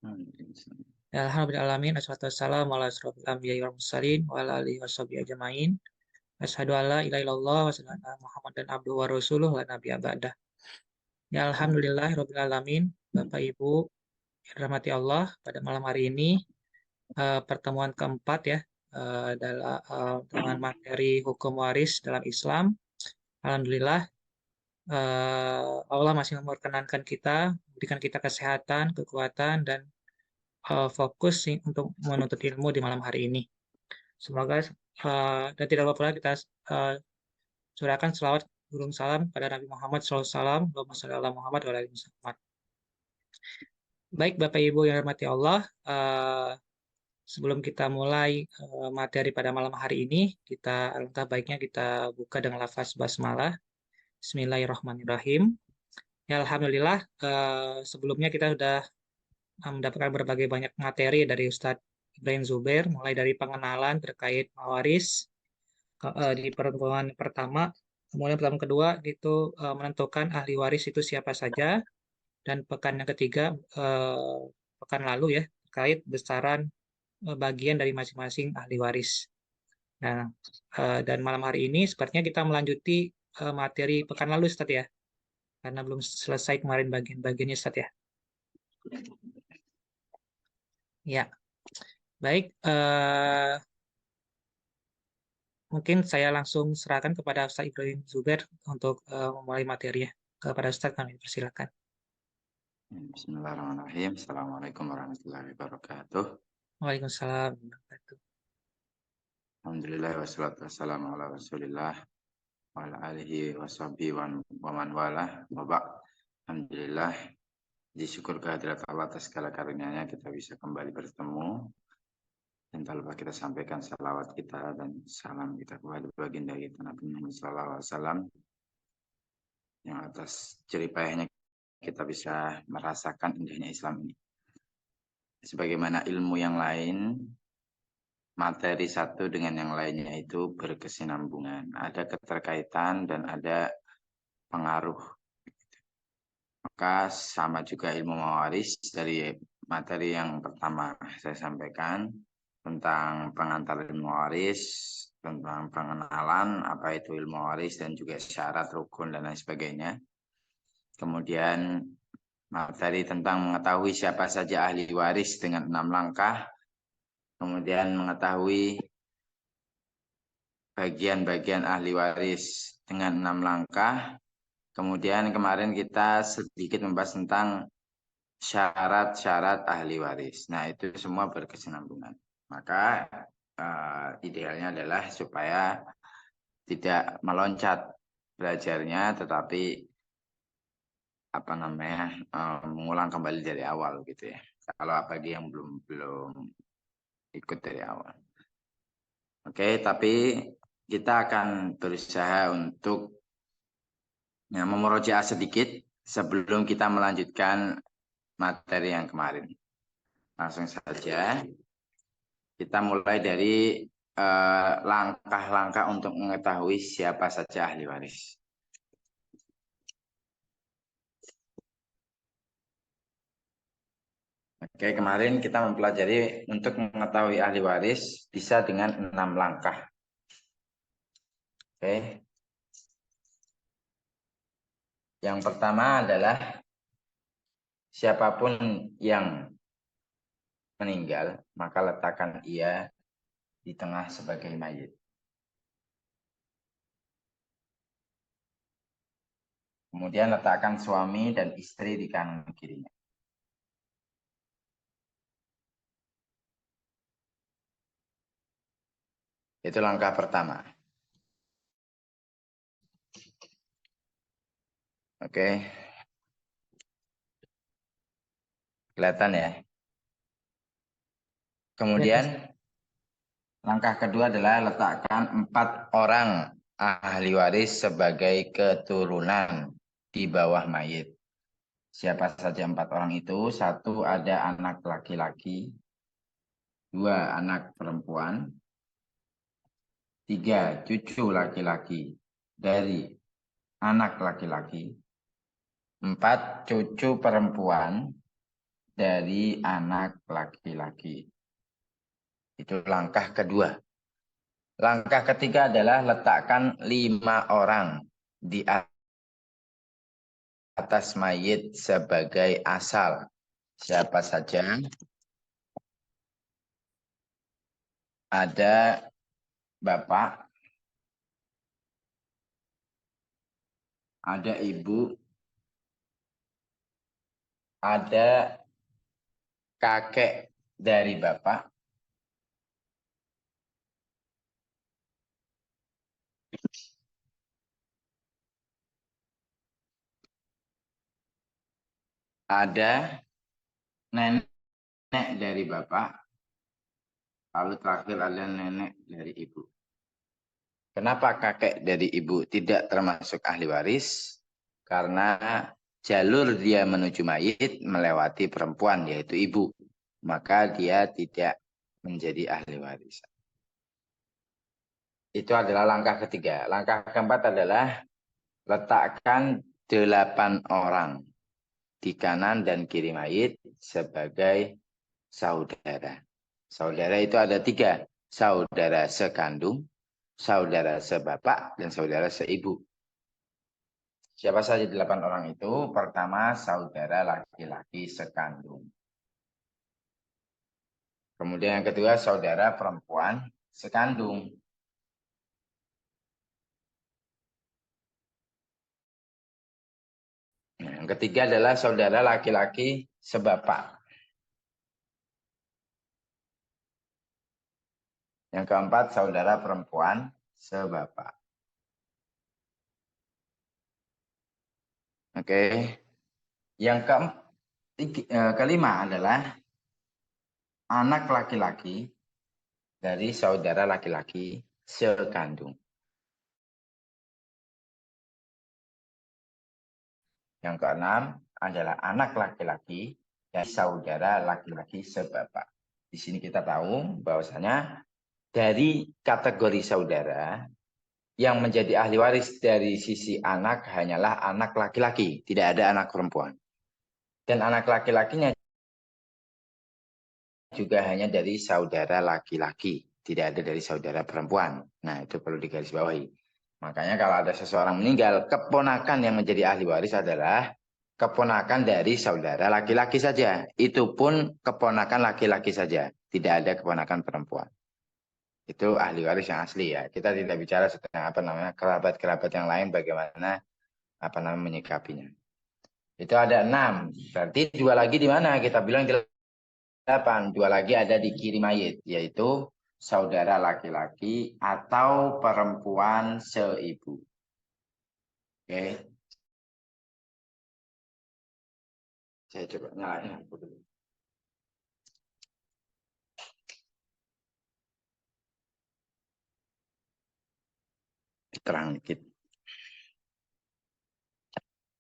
Alhamdulillahirrahmanirrahim. Assalatu wassalamu ala asyrofil anbiya'i wal mursalin wa ala alihi washabihi ajma'in. Asyhadu an la ilaha illallah wa asyhadu anna Muhammadan abduhu wa rasuluh la nabiyya ba'dah. Ya alhamdulillahirabbil alamin. Bapak Ibu yang dirahmati Allah, pada malam hari ini pertemuan keempat ya dengan materi hukum waris dalam Islam. Alhamdulillah Allah masih memperkenankan kita, memberikan kita kesehatan, kekuatan dan fokus untuk menuntut ilmu di malam hari ini. Semoga dan tidak lupa pula kita curahkan selawat burung salam pada Nabi Muhammad SAW. Allahumma sholli ala Muhammad wa ala ali Muhammad. Baik Bapak Ibu yang dirahmati Allah, sebelum kita mulai materi pada malam hari ini, alangkah baiknya kita buka dengan lafaz basmalah. Bismillahirrahmanirrahim. Ya alhamdulillah, sebelumnya kita sudah mendapatkan berbagai banyak materi dari Ustadz Ibrahim Zubair, mulai dari pengenalan terkait mawaris di pertemuan pertama, kemudian pertemuan kedua itu menentukan ahli waris itu siapa saja, dan pekan yang ketiga pekan lalu ya terkait besaran bagian dari masing-masing ahli waris. Nah, dan malam hari ini sepertinya kita melanjuti materi pekan lalu Ustadz ya, karena belum selesai kemarin bagian-bagiannya Ustadz ya. Ya, baik. Mungkin saya langsung serahkan kepada Ustaz Ibrahim Zubair untuk memulai materinya. Kepada Ustaz kami persilakan. Bismillahirrahmanirrahim. Assalamualaikum warahmatullahi wabarakatuh. Waalaikumsalam warahmatullahi wabarakatuh. Alhamdulillah wassalatu wassalamu ala Rasulillah wa ala alihi washabihi wa man wala. Alhamdulillah, disyukur kehadirat Allah atas segala karunia-Nya kita bisa kembali bertemu. Dan tak lupa kita sampaikan salawat kita dan salam kita kepada baginda kita Nabi Muhammad SAW, yang atas jeripayahnya kita bisa merasakan indahnya Islam ini. Sebagaimana ilmu yang lain, materi satu dengan yang lainnya itu berkesinambungan, ada keterkaitan dan ada pengaruh. Maka sama juga ilmu mawaris, dari materi yang pertama saya sampaikan tentang pengantar ilmu waris, tentang pengenalan apa itu ilmu waris dan juga syarat, rukun dan lain sebagainya. Kemudian materi tentang mengetahui siapa saja ahli waris dengan 6 langkah. Kemudian mengetahui bagian-bagian ahli waris dengan 6 langkah. Kemudian kemarin kita sedikit membahas tentang syarat-syarat ahli waris. Nah, itu semua berkesinambungan. Maka idealnya adalah supaya tidak meloncat belajarnya, tetapi mengulang kembali dari awal gitu ya. Kalau bagi yang belum ikut dari awal. Oke, tapi kita akan berusaha untuk memurojaah sedikit sebelum kita melanjutkan materi yang kemarin. Langsung saja. Kita mulai dari langkah-langkah untuk mengetahui siapa saja ahli waris. Oke, kemarin kita mempelajari untuk mengetahui ahli waris bisa dengan 6 langkah. Oke. Yang pertama adalah siapapun yang meninggal, maka letakkan ia di tengah sebagai mayit. Kemudian letakkan suami dan istri di kanan kirinya. Itu langkah pertama. Oke. Kelihatan ya. Kemudian langkah kedua adalah letakkan 4 orang ahli waris sebagai keturunan di bawah mayit. Siapa saja 4 orang itu? 1 ada anak laki-laki, 2 anak perempuan, 3 cucu laki-laki dari anak laki-laki, 4 cucu perempuan dari anak laki-laki. Itu langkah kedua. Langkah ketiga adalah letakkan 5 orang di atas mayit sebagai asal. Siapa saja? Ada bapak, ada ibu, ada kakek dari bapak, ada nenek dari bapak, lalu terakhir ada nenek dari ibu. Kenapa kakek dari ibu tidak termasuk ahli waris? Karena jalur dia menuju mayit melewati perempuan, yaitu ibu. Maka dia tidak menjadi ahli waris. Itu adalah langkah ketiga. Langkah keempat adalah letakkan 8 orang di kanan dan kiri mayit sebagai saudara. Saudara itu ada 3. Saudara sekandung, saudara sebapak, dan saudara seibu. Siapa saja 8 orang itu? Pertama, saudara laki-laki sekandung. Kemudian yang kedua, saudara perempuan sekandung. Yang ketiga adalah saudara laki-laki sebapak. Yang keempat, saudara perempuan sebapak. Oke. Yang kelima adalah anak laki-laki dari saudara laki-laki sekandung. Yang keenam adalah anak laki-laki dari saudara laki-laki sebapak. Di sini kita tahu bahwasanya dari kategori saudara yang menjadi ahli waris dari sisi anak hanyalah anak laki-laki, tidak ada anak perempuan. Dan anak laki-lakinya juga hanya dari saudara laki-laki, tidak ada dari saudara perempuan. Nah, itu perlu digarisbawahi. Makanya kalau ada seseorang meninggal, keponakan yang menjadi ahli waris adalah keponakan dari saudara laki-laki saja. Itu pun keponakan laki-laki saja, tidak ada keponakan perempuan. Itu ahli waris yang asli ya. Kita tidak bicara tentang kerabat-kerabat yang lain bagaimana menyikapinya. Itu ada 6. Berarti 2 lagi di mana? Kita bilang 8. 2 lagi ada di kiri mayit, yaitu saudara laki-laki atau perempuan seibu. Oke. Saya coba nyalain dulu. Terang dikit.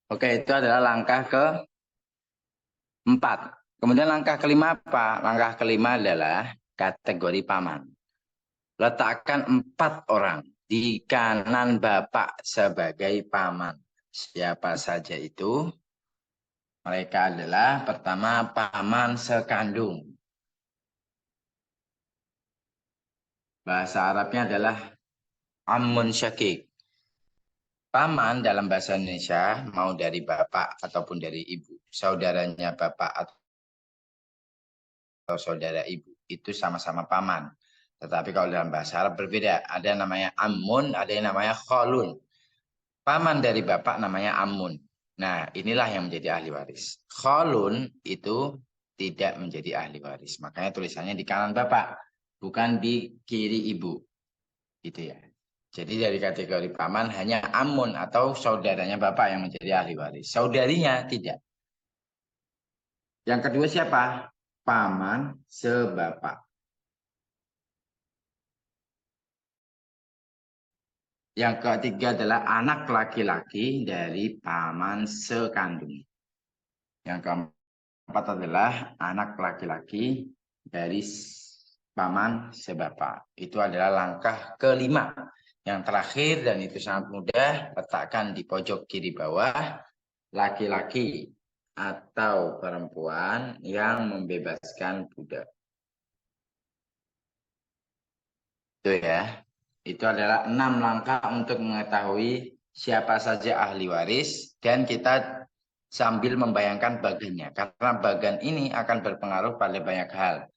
Oke, itu adalah langkah ke-4. Kemudian langkah kelima apa? Langkah kelima adalah kategori paman. Letakkan 4 orang di kanan bapak sebagai paman. Siapa saja itu? Mereka adalah pertama paman sekandung. Bahasa Arabnya adalah ammun syakik. Paman dalam bahasa Indonesia mau dari bapak ataupun dari ibu. Saudaranya bapak atau saudara ibu. Itu sama-sama paman. Tetapi kalau dalam bahasa Arab berbeda. Ada yang namanya ammun, ada yang namanya kholun. Paman dari bapak namanya ammun. Nah, inilah yang menjadi ahli waris. Kholun itu tidak menjadi ahli waris. Makanya tulisannya di kanan bapak, bukan di kiri ibu. Gitu ya. Jadi dari kategori paman hanya ammun atau saudaranya bapak yang menjadi ahli waris. Saudarinya tidak. Yang kedua siapa? Paman sebapak. Yang ketiga adalah anak laki-laki dari paman sekandung. Yang keempat adalah anak laki-laki dari paman sebapak. Itu adalah langkah kelima. Yang terakhir dan itu sangat mudah, letakkan di pojok kiri bawah laki-laki atau perempuan yang membebaskan budak. Itu ya. Itu adalah 6 langkah untuk mengetahui siapa saja ahli waris dan kita sambil membayangkan bagannya. Karena bagan ini akan berpengaruh pada banyak hal.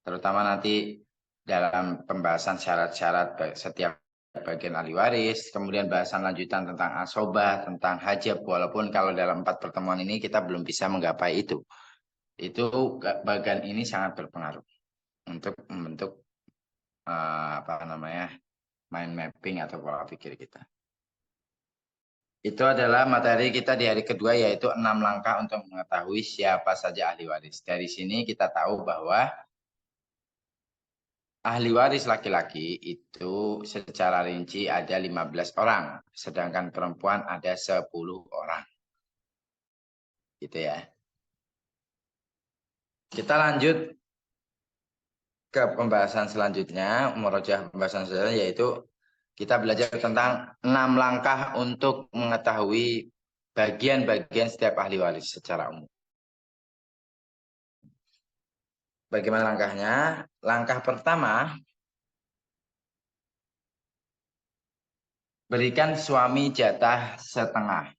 Terutama nanti dalam pembahasan syarat-syarat setiap bagian ahli waris, kemudian bahasan lanjutan tentang asobah, tentang hajab, walaupun kalau dalam 4 pertemuan ini kita belum bisa menggapai itu. Itu bagian ini sangat berpengaruh untuk membentuk mind mapping atau pola pikir kita. Itu adalah materi kita di hari kedua, yaitu 6 langkah untuk mengetahui siapa saja ahli waris. Dari sini kita tahu bahwa ahli waris laki-laki itu secara rinci ada 15 orang, sedangkan perempuan ada 10 orang. Gitu ya. Kita lanjut ke pembahasan selanjutnya, murojaah pembahasan selanjutnya, yaitu kita belajar tentang 6 langkah untuk mengetahui bagian-bagian setiap ahli waris secara umum. Bagaimana langkahnya? Langkah pertama, berikan suami jatah setengah.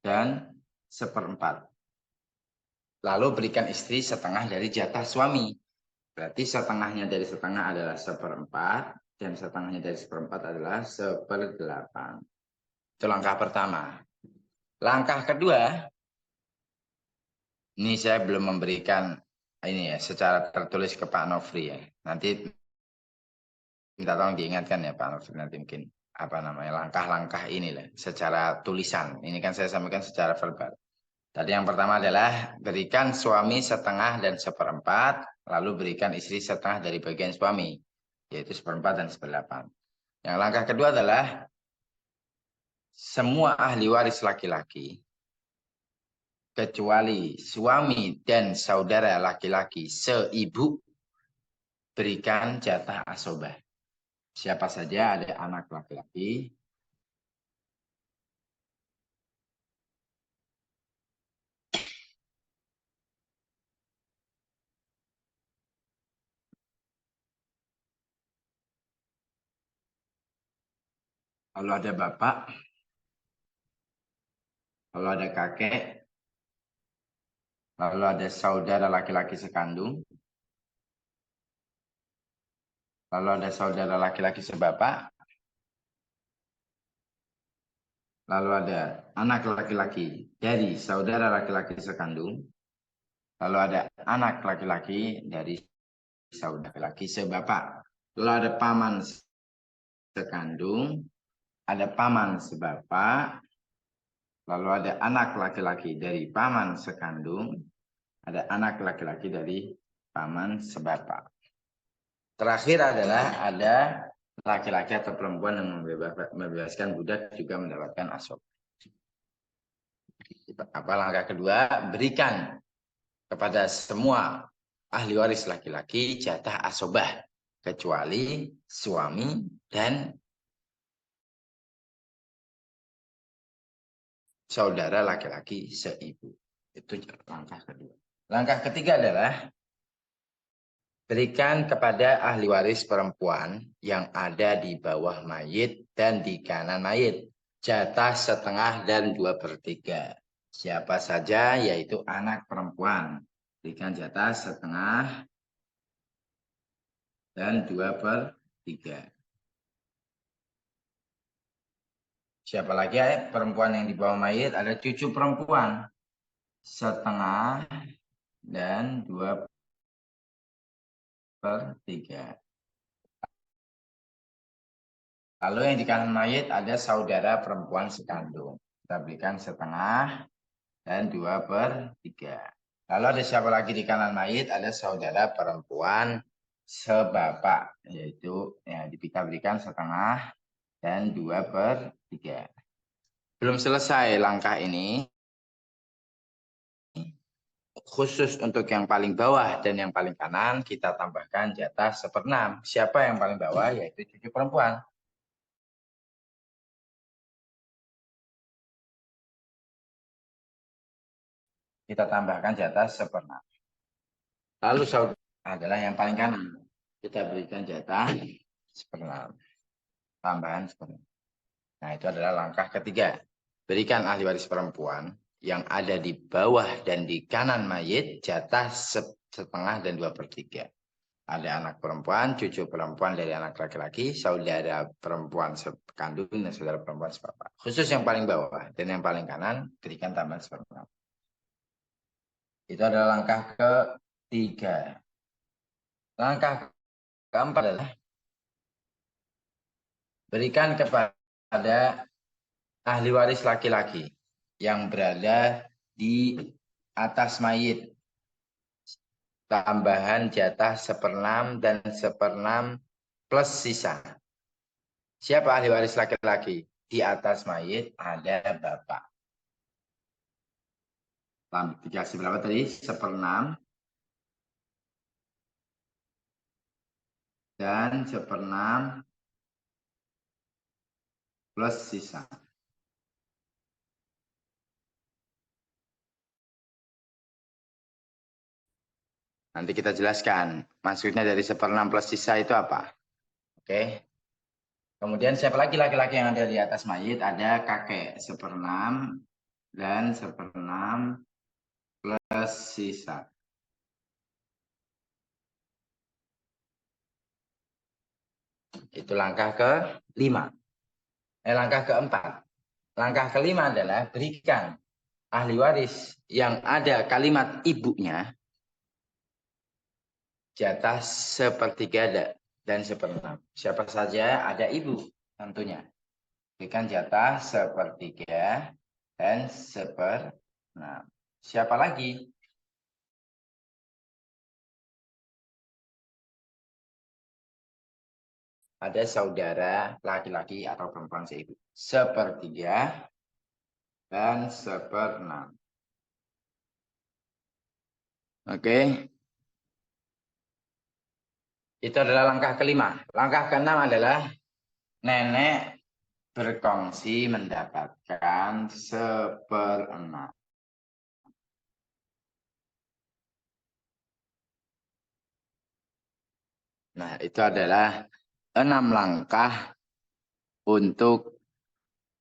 Dan seperempat. Lalu berikan istri setengah dari jatah suami. Berarti setengahnya dari setengah adalah seperempat, dan setengahnya dari seperempat adalah 1/8. Itu langkah pertama. Langkah kedua, ini saya belum memberikan ini ya secara tertulis ke Pak Nofri ya. Nanti minta tolong diingatkan ya Pak Nofri, nanti mungkin langkah-langkah inilah secara tulisan. Ini kan saya sampaikan secara verbal. Tadi yang pertama adalah berikan suami setengah dan seperempat, lalu berikan istri setengah dari bagian suami, yaitu seperempat dan 1/8. Yang langkah kedua adalah semua ahli waris laki-laki, kecuali suami dan saudara laki-laki seibu, berikan jatah asobah. Siapa saja ada anak laki-laki, lalu ada bapak, lalu ada kakek, lalu ada saudara laki-laki sekandung, lalu ada saudara laki-laki sebapak, lalu ada anak laki-laki dari saudara laki-laki sekandung, lalu ada anak laki-laki dari saudara laki-laki sebapak, lalu ada paman sekandung, ada paman sebapak, lalu ada anak laki-laki dari paman sekandung, ada anak laki-laki dari paman sebapak. Terakhir adalah ada laki-laki atau perempuan yang membebaskan budak juga mendapatkan asob. Apa langkah kedua? Berikan kepada semua ahli waris laki-laki jatah asobah, kecuali suami dan saudara laki-laki seibu. Itu langkah kedua. Langkah ketiga adalah berikan kepada ahli waris perempuan yang ada di bawah mayit dan di kanan mayit jatah setengah dan 2/3. Siapa saja, yaitu anak perempuan. Berikan jatah setengah dan 2/3. Siapa lagi ya? Perempuan yang di bawah mayit, ada cucu perempuan. Setengah dan 2/3. Lalu yang di kanan mayit ada saudara perempuan sekandung. Kita berikan setengah dan 2/3. Lalu ada siapa lagi di kanan mayit? Ada saudara perempuan sebapak, yaitu ya, kita berikan setengah dan 2/3. Belum selesai langkah ini. khusus untuk yang paling bawah dan yang paling kanan, kita tambahkan jatah 1/6. Siapa yang paling bawah? Yaitu cucu perempuan. Kita tambahkan jatah 1/6. Lalu saudara adalah yang paling kanan. Kita berikan jatah 1/6. Tambahan 1/6. Nah, itu adalah langkah ketiga. Berikan ahli waris perempuan yang ada di bawah dan di kanan mayit jatah 1/2 dan 2/3. Ada anak perempuan, cucu perempuan dari anak laki-laki, saudara perempuan sekandung, dan saudara perempuan sepapak. Khusus yang paling bawah dan yang paling kanan, berikan tambahan 1/6. Itu adalah langkah ketiga. Langkah keempat adalah berikan kepada ahli waris laki-laki yang berada di atas mayit tambahan jatah 1/6 dan 1/6 plus sisa. Siapa ahli waris laki-laki? Di atas mayit ada bapak. Dikasih berapa tadi? 1/6 dan 1/6 plus sisa. Nanti kita jelaskan. Maksudnya dari 1/6 plus sisa itu apa? Oke. Kemudian siapa lagi laki-laki yang ada di atas mayit? Ada kakek 1/6 dan 1/6 plus sisa. Itu langkah kelima. Langkah keempat. Langkah kelima adalah berikan ahli waris yang ada kalimat ibunya jatah 1/3 dan 1/6. Siapa saja ada ibu tentunya. Berikan jatah 1/3 dan 1/6. Siapa lagi? Ada saudara laki-laki atau perempuan seibu. 1/3 dan 1/6. Oke. Itu adalah langkah kelima. Langkah keenam adalah nenek berkongsi mendapatkan 1/6. Nah, itu adalah 6 langkah untuk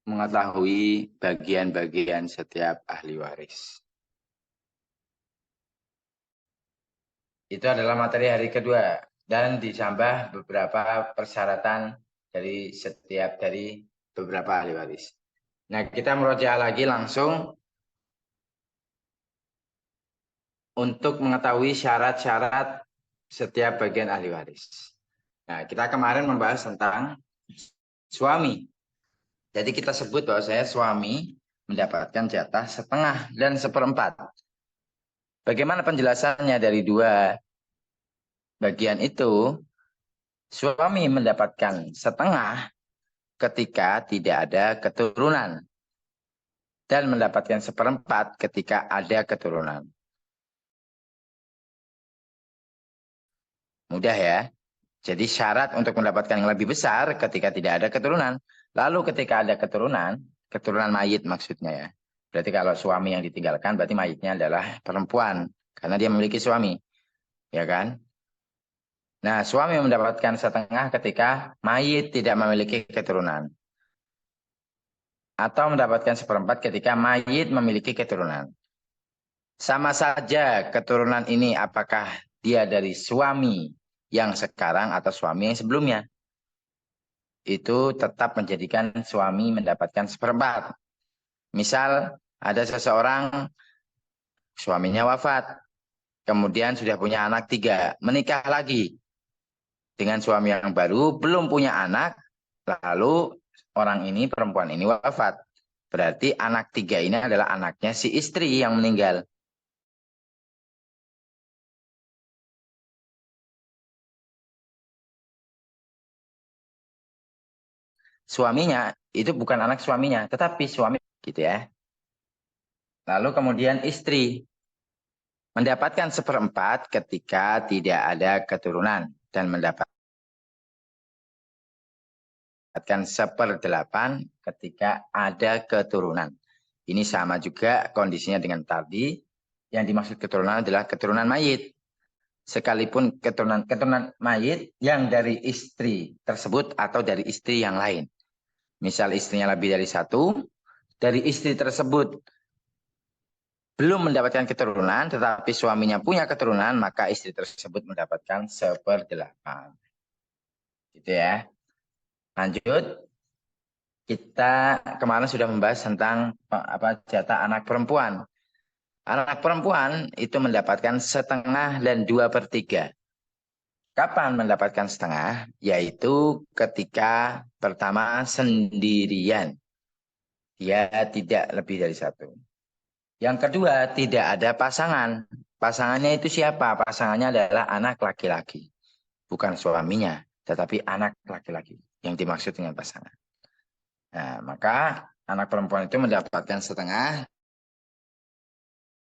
mengetahui bagian-bagian setiap ahli waris. Itu adalah materi hari kedua dan ditambah beberapa persyaratan dari beberapa ahli waris. Nah, kita merujuk lagi langsung untuk mengetahui syarat-syarat setiap bagian ahli waris. Nah, kita kemarin membahas tentang suami. Jadi kita sebut bahwa saya suami mendapatkan jatah 1/2 dan 1/4. Bagaimana penjelasannya dari dua bagian itu? Suami mendapatkan 1/2 ketika tidak ada keturunan dan mendapatkan 1/4 ketika ada keturunan. Mudah ya. Jadi syarat untuk mendapatkan yang lebih besar ketika tidak ada keturunan. Lalu ketika ada keturunan, keturunan mayit maksudnya ya. Berarti kalau suami yang ditinggalkan berarti mayitnya adalah perempuan. Karena dia memiliki suami. Ya kan? Nah, suami mendapatkan 1/2 ketika mayit tidak memiliki keturunan. Atau mendapatkan 1/4 ketika mayit memiliki keturunan. Sama saja keturunan ini apakah dia dari suami yang sekarang atau suami yang sebelumnya. Itu tetap menjadikan suami mendapatkan 1/4. Misal ada seseorang suaminya wafat, kemudian sudah punya anak 3, menikah lagi dengan suami yang baru, belum punya anak, lalu orang ini, perempuan ini wafat. Berarti anak 3 ini adalah anaknya si istri yang meninggal. Suaminya itu bukan anak suaminya, tetapi suami gitu ya. Lalu kemudian istri. mendapatkan 1/4 ketika tidak ada keturunan dan mendapatkan 1/8 ketika ada keturunan. Ini sama juga kondisinya dengan tadi. Yang dimaksud keturunan adalah keturunan mayit. Sekalipun keturunan mayit yang dari istri tersebut atau dari istri yang lain. Misal istrinya lebih dari satu, dari istri tersebut belum mendapatkan keturunan, tetapi suaminya punya keturunan, maka istri tersebut mendapatkan 1/8. Gitu ya. Lanjut. Kita kemarin sudah membahas tentang jatah anak perempuan. Anak perempuan itu mendapatkan 1/2 dan 2/3. Kapan mendapatkan 1/2? Yaitu ketika pertama sendirian. Dia tidak lebih dari satu. Yang kedua, tidak ada pasangan. Pasangannya itu siapa? Pasangannya adalah anak laki-laki. Bukan suaminya, tetapi anak laki-laki yang dimaksud dengan pasangan. Nah, maka anak perempuan itu mendapatkan 1/2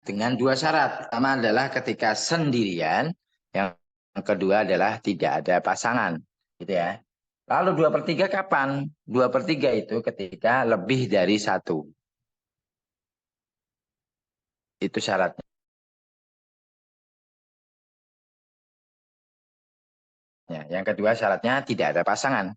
dengan 2 syarat. Pertama adalah ketika sendirian, yang kedua adalah tidak ada pasangan, gitu ya. Lalu 2/3 kapan? 2/3 itu ketika lebih dari satu. Itu syaratnya. Ya, yang kedua syaratnya tidak ada pasangan.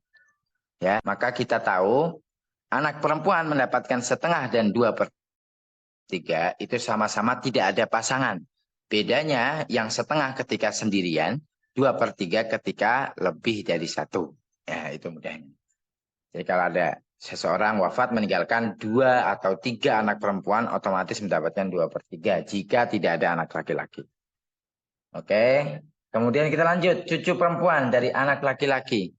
Ya, maka kita tahu anak perempuan mendapatkan 1/2 dan 2/3 itu sama-sama tidak ada pasangan. Bedanya yang 1/2 ketika sendirian, 2/3 ketika lebih dari satu. Ya, itu mudahnya. Jadi kalau ada seseorang wafat meninggalkan 2 atau 3 anak perempuan, otomatis mendapatkan 2/3 jika tidak ada anak laki-laki. Oke. Kemudian kita lanjut, cucu perempuan dari anak laki-laki.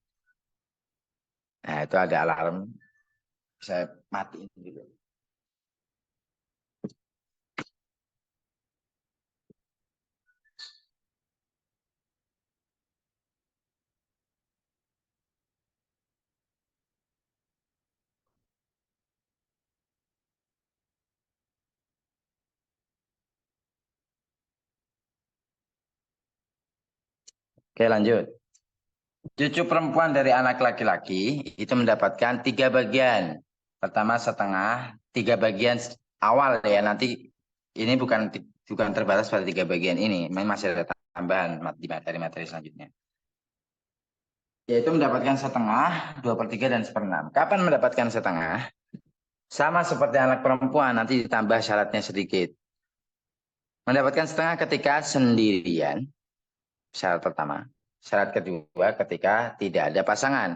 Nah, itu ada alarm. Saya matiin dulu. Oke, lanjut. Cucu perempuan dari anak laki-laki itu mendapatkan 3 bagian. Pertama 1/2, 3 bagian awal ya. Nanti ini bukan terbatas pada 3 bagian ini. Masih ada tambahan di materi-materi selanjutnya. Yaitu mendapatkan 1/2, 2/3 dan 1/6. Kapan mendapatkan 1/2? Sama seperti anak perempuan, nanti ditambah syaratnya sedikit. Mendapatkan 1/2 ketika sendirian, syarat pertama. Syarat kedua ketika tidak ada pasangan.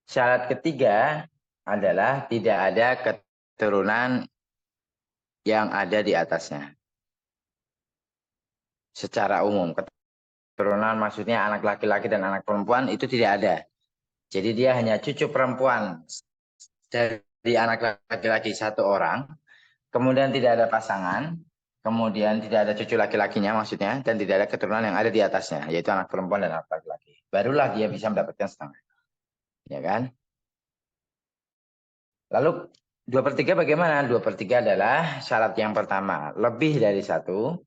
Syarat ketiga adalah tidak ada keturunan yang ada di atasnya. Secara umum, keturunan maksudnya anak laki-laki dan anak perempuan itu tidak ada. Jadi dia hanya cucu perempuan dari anak laki-laki 1 orang, kemudian tidak ada pasangan, kemudian tidak ada cucu laki-lakinya maksudnya, dan tidak ada keturunan yang ada di atasnya, yaitu anak perempuan dan anak laki-laki. Barulah dia bisa mendapatkan 1/2. Ya kan? Lalu 2/3 bagaimana? 2/3 adalah syarat yang pertama, lebih dari satu,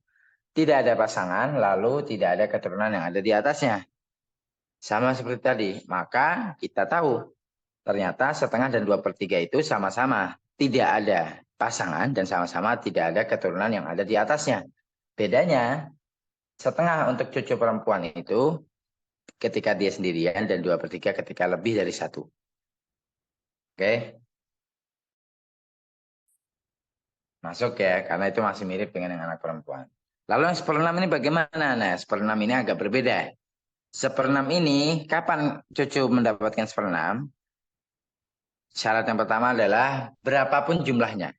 tidak ada pasangan, lalu tidak ada keturunan yang ada di atasnya. Sama seperti tadi, maka kita tahu ternyata 1/2 dan 2/3 itu sama-sama tidak ada pasangan dan sama-sama tidak ada keturunan yang ada di atasnya. Bedanya 1/2 untuk cucu perempuan itu ketika dia sendirian dan 2/3 ketika lebih dari satu. Oke? Masuk ya, karena itu masih mirip dengan yang anak perempuan. Lalu yang 1/6 ini bagaimana? Nah, 1/6 ini agak berbeda. 1/6 ini kapan cucu mendapatkan 1/6? Syarat yang pertama adalah berapapun jumlahnya.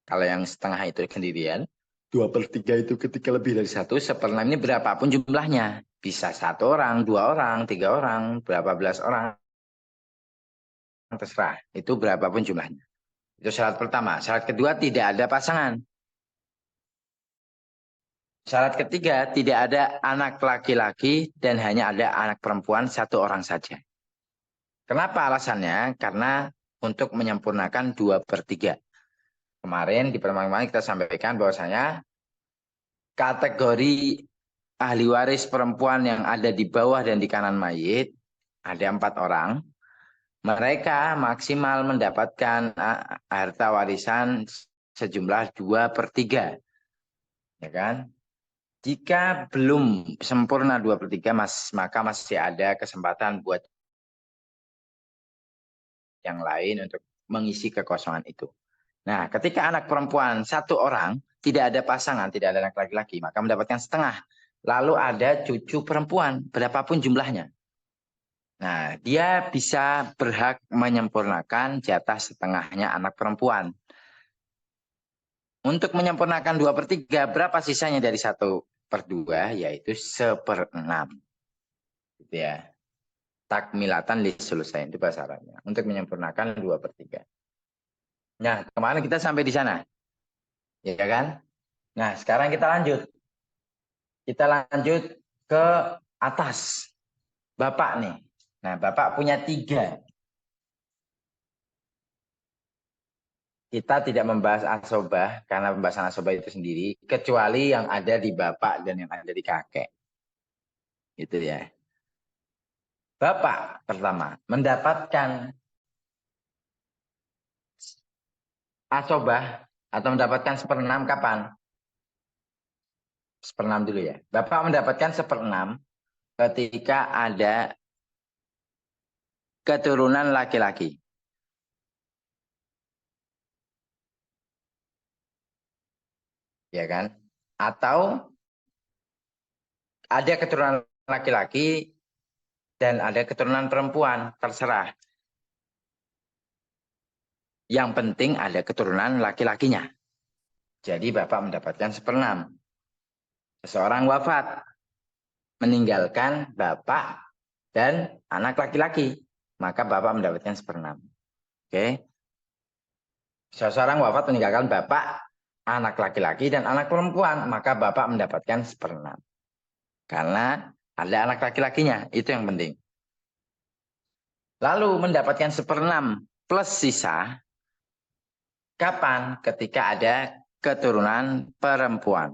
Kalau yang 1/2 itu sendirian, 2/3 itu ketika lebih dari satu, 1/6 ini berapapun jumlahnya. Bisa 1 orang, 2 orang, 3 orang, berapa belas orang, terserah. Itu berapapun jumlahnya. Itu syarat pertama. Syarat kedua, tidak ada pasangan. Syarat ketiga, tidak ada anak laki-laki dan hanya ada anak perempuan 1 orang saja. Kenapa alasannya? Karena untuk menyempurnakan 2/3. kemarin di pertemuan kemarin kita sampaikan bahwasanya kategori ahli waris perempuan yang ada di bawah dan di kanan mayit ada 4 orang. Mereka maksimal mendapatkan harta warisan sejumlah 2/3. Ya kan? Jika belum sempurna 2/3, maka masih ada kesempatan buat yang lain untuk mengisi kekosongan itu. Nah, ketika anak perempuan 1 orang, tidak ada pasangan, tidak ada anak laki-laki, maka mendapatkan setengah. Lalu ada cucu perempuan, berapapun jumlahnya. Nah, dia bisa berhak menyempurnakan jatah setengahnya anak perempuan. Untuk menyempurnakan 2/3, berapa sisanya dari 1/2, yaitu 1/6. Gitu ya. Takmilatan selesai, itu bahasa Arabnya. Untuk menyempurnakan 2/3. Nah, kemarin kita sampai di sana. Ya kan? Nah, sekarang kita lanjut. Kita lanjut ke atas. Bapak nih. Nah, Bapak punya 3. Kita tidak membahas asobah, karena pembahasan asobah itu sendiri, kecuali yang ada di bapak dan yang ada di kakek. Itu ya. Bapak pertama mendapatkan asobah atau mendapatkan 1/6 kapan? 1/6 dulu ya. Bapak mendapatkan 1/6 ketika ada keturunan laki-laki. Ya kan? Atau ada keturunan laki-laki dan ada keturunan perempuan, terserah. Yang penting ada keturunan laki-lakinya. Jadi Bapak mendapatkan 1/6. Seseorang wafat, meninggalkan Bapak dan anak laki-laki, maka Bapak mendapatkan 1/6. Oke. Seseorang wafat meninggalkan Bapak, anak laki-laki dan anak perempuan, maka Bapak mendapatkan 1/6. Karena ada anak laki-lakinya, itu yang penting. Lalu mendapatkan 1/6 plus sisa, kapan? Ketika ada keturunan perempuan.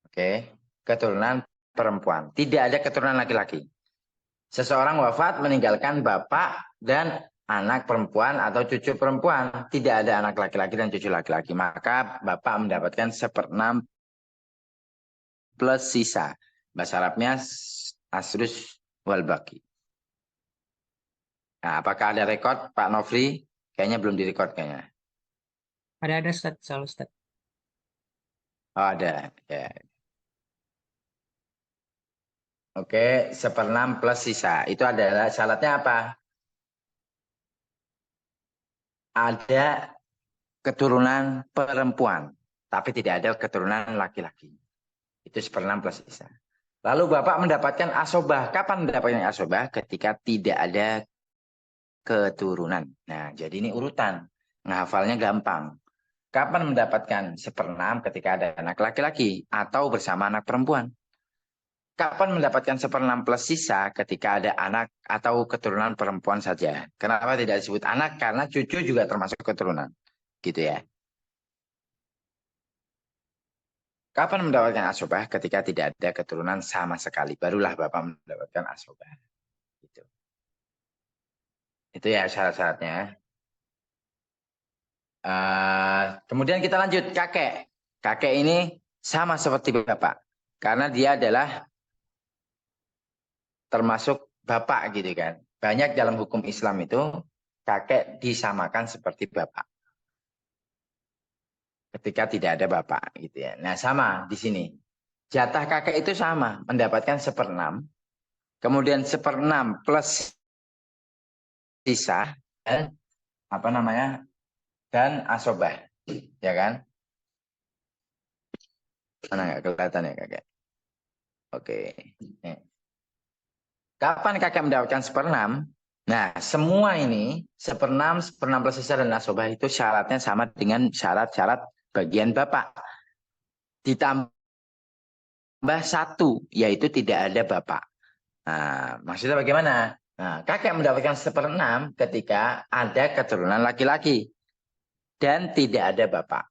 Oke, keturunan perempuan. Tidak ada keturunan laki-laki. Seseorang wafat meninggalkan bapak dan anak perempuan atau cucu perempuan. Tidak ada anak laki-laki dan cucu laki-laki. Maka bapak mendapatkan 1/6 plus sisa. Bahasa Arabnya asrus wal baqi. Nah, apakah ada rekod Pak Nofri? Kayaknya belum direkod kayaknya. Ada Ustaz, selalu Ustaz. Oh, ada. Ya. Oke, 1/6 plus sisa. Itu adalah syaratnya apa? Ada keturunan perempuan, tapi tidak ada keturunan laki-laki. Itu 1/6 plus sisa. Lalu Bapak mendapatkan asobah. Kapan mendapatkan asobah? Ketika tidak ada keturunan. Nah, jadi ini urutan. Menghafalnya gampang. Kapan mendapatkan 1/6? Ketika ada anak laki-laki atau bersama anak perempuan. Kapan mendapatkan 1/6 plus sisa? Ketika ada anak atau keturunan perempuan saja. Kenapa tidak disebut anak? Karena cucu juga termasuk keturunan. Gitu ya. Kapan mendapatkan asobah? Ketika tidak ada keturunan sama sekali. Barulah Bapak mendapatkan asobah. Gitu. Itu ya syarat-syaratnya. Kemudian kita lanjut. Kakek. Kakek ini sama seperti Bapak. Karena dia adalah termasuk Bapak gitu kan. Banyak dalam hukum Islam itu kakek disamakan seperti Bapak. Ketika tidak ada Bapak gitu ya. Nah, sama di sini. Jatah kakek itu sama, mendapatkan 1/6. Kemudian 1/6 plus sisa dan apa namanya? Dan asobah. Ya kan? Mana nggak kelihatan ya kakek? Oke. Nih. Kapan kakek mendapatkan 1/6? Nah, semua ini 1/6, 1/6 plus sisa dan asobah itu syaratnya sama dengan syarat-syarat bagian Bapak. Ditambah 1, yaitu tidak ada Bapak. Nah, maksudnya bagaimana? Nah, kakek mendapatkan 1/6 ketika ada keturunan laki-laki dan tidak ada bapak.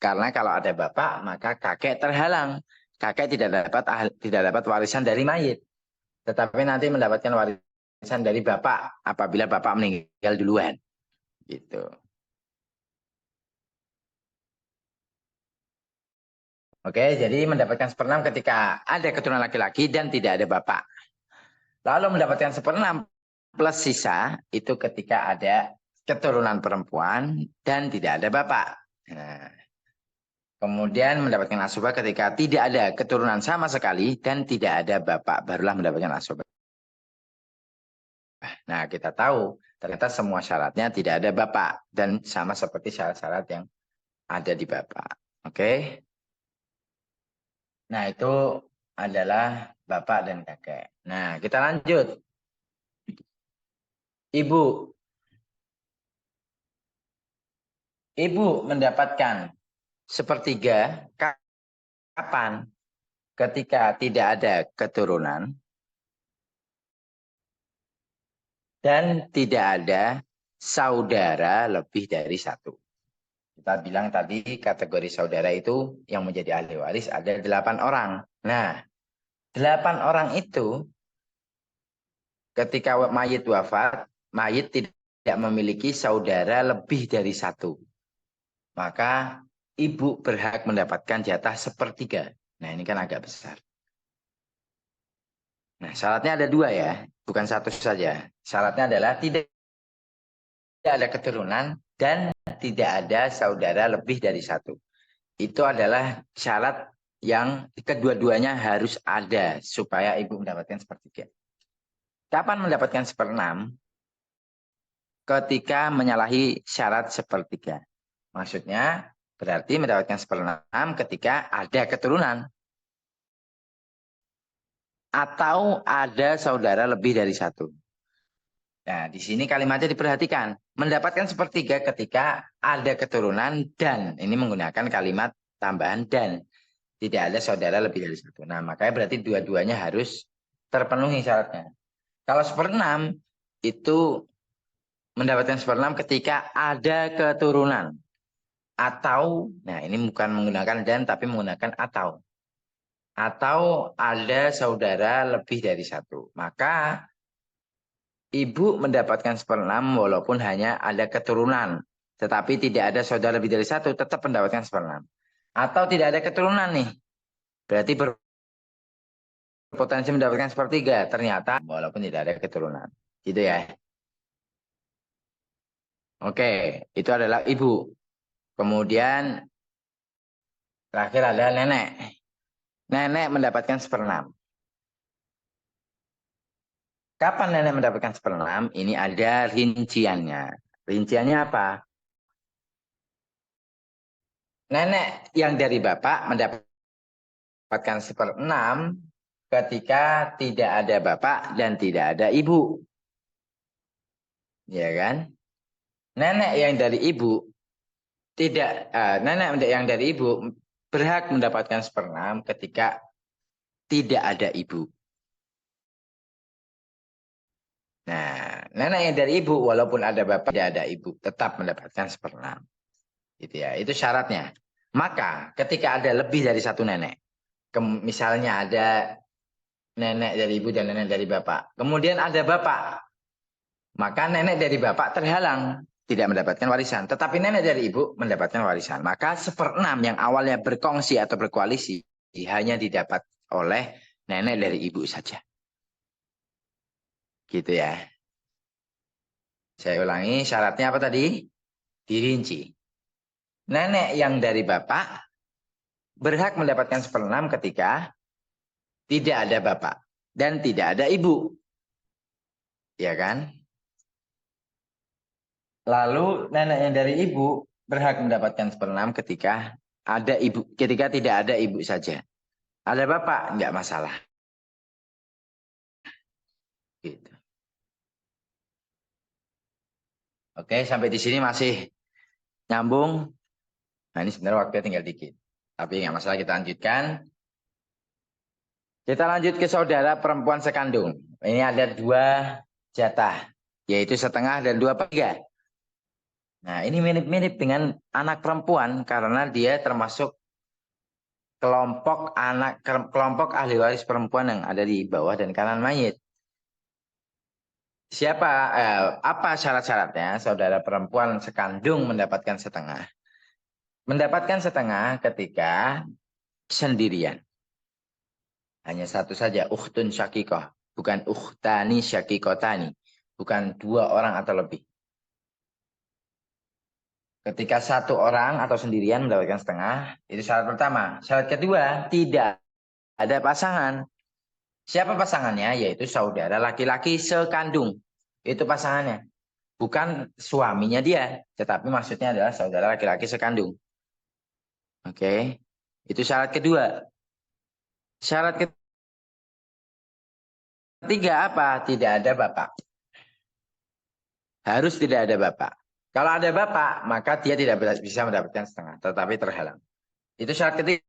Karena kalau ada bapak, maka kakek terhalang. Kakek tidak dapat warisan dari mayit, tetapi nanti mendapatkan warisan dari bapak apabila bapak meninggal duluan. Gitu. Oke, jadi mendapatkan 1/6 ketika ada keturunan laki-laki dan tidak ada bapak. Lalu mendapatkan 1/6 plus sisa itu ketika ada keturunan perempuan dan tidak ada bapak. Nah, kemudian mendapatkan asobah ketika tidak ada keturunan sama sekali dan tidak ada bapak, barulah mendapatkan asobah. Nah, kita tahu ternyata semua syaratnya tidak ada bapak dan sama seperti syarat-syarat yang ada di bapak. Oke. Nah, itu adalah bapak dan kakek. Nah, kita lanjut. Ibu. Ibu mendapatkan 1/3 kapan? Ketika tidak ada keturunan dan tidak ada saudara lebih dari satu. Kita bilang tadi kategori saudara itu yang menjadi ahli waris ada 8 orang. Nah, 8 orang itu ketika mayit wafat, mayit tidak memiliki saudara lebih dari satu. Maka ibu berhak mendapatkan jatah 1/3. Nah, ini kan agak besar. Nah, syaratnya ada 2 ya, bukan satu saja. Syaratnya adalah tidak ada keturunan dan tidak ada saudara lebih dari satu. Itu adalah syarat yang kedua-duanya harus ada supaya ibu mendapatkan 1/3. Kapan mendapatkan 1/6? Ketika menyalahi syarat 1/3. Maksudnya berarti mendapatkan 1/6 ketika ada keturunan atau ada saudara lebih dari satu. Nah, di sini kalimatnya diperhatikan. Mendapatkan 1/3 ketika ada keturunan dan. Ini menggunakan kalimat tambahan dan. Tidak ada saudara lebih dari satu. Nah, makanya berarti dua-duanya harus terpenuhi syaratnya. Kalau 1/6 itu mendapatkan 1/6 ketika ada keturunan. Atau, nah ini bukan menggunakan dan tapi menggunakan atau. Atau ada saudara lebih dari satu. Maka ibu mendapatkan 1/6 walaupun hanya ada keturunan. Tetapi tidak ada saudara lebih dari satu, tetap mendapatkan 1/6. Atau tidak ada keturunan nih. Berarti berpotensi mendapatkan 1/3. Ternyata walaupun tidak ada keturunan. Gitu ya. Oke, itu adalah ibu. Kemudian terakhir ada nenek. Nenek mendapatkan 1/6. Kapan nenek mendapatkan 1/6? Ini ada rinciannya. Rinciannya apa? Nenek yang dari bapak mendapatkan 1/6 ketika tidak ada bapak dan tidak ada ibu. Ya kan? Nenek yang dari ibu nenek yang dari ibu berhak mendapatkan 1/6 ketika tidak ada ibu. Nah, nenek yang dari ibu walaupun ada bapak tidak ada ibu tetap mendapatkan 1/6. Gitu ya. Itu syaratnya. Maka ketika ada lebih dari satu nenek, misalnya ada nenek dari ibu dan nenek dari bapak, kemudian ada bapak, maka nenek dari bapak terhalang tidak mendapatkan warisan, tetapi nenek dari ibu mendapatkan warisan. Maka 1/6 yang awalnya berkongsi atau berkoalisi hanya didapat oleh nenek dari ibu saja. Gitu ya. Saya ulangi, syaratnya apa tadi? Dirinci. Nenek yang dari bapak berhak mendapatkan 1/6 ketika tidak ada bapak dan tidak ada ibu. Ya kan? Lalu nenek yang dari ibu berhak mendapatkan 1/6 ketika ada ibu, ketika tidak ada ibu saja. Ada bapak, enggak masalah. Gitu. Oke, sampai di sini masih nyambung. Nah, ini sebenarnya waktunya tinggal dikit. Tapi enggak masalah, kita lanjutkan. Kita lanjut ke saudara perempuan sekandung. Ini ada 2 jatah, yaitu setengah dan 2/3. Nah, ini mirip-mirip dengan anak perempuan karena dia termasuk kelompok ahli waris perempuan yang ada di bawah dan kanan mayit. Apa syarat-syaratnya saudara perempuan sekandung mendapatkan setengah? Mendapatkan setengah ketika sendirian. Hanya satu saja, ukhtun syakikoh. Bukan ukhtani syakikotani. Bukan 2 orang atau lebih. Ketika 1 orang atau sendirian mendapatkan setengah, itu syarat pertama. Syarat kedua, tidak ada pasangan. Siapa pasangannya? Yaitu saudara laki-laki sekandung. Itu pasangannya. Bukan suaminya dia, tetapi maksudnya adalah saudara laki-laki sekandung. Oke. Itu syarat kedua. Syarat ketiga apa? Tidak ada bapak. Harus tidak ada bapak. Kalau ada bapak, maka dia tidak bisa mendapatkan setengah, tetapi terhalang. Itu syarat ketiga,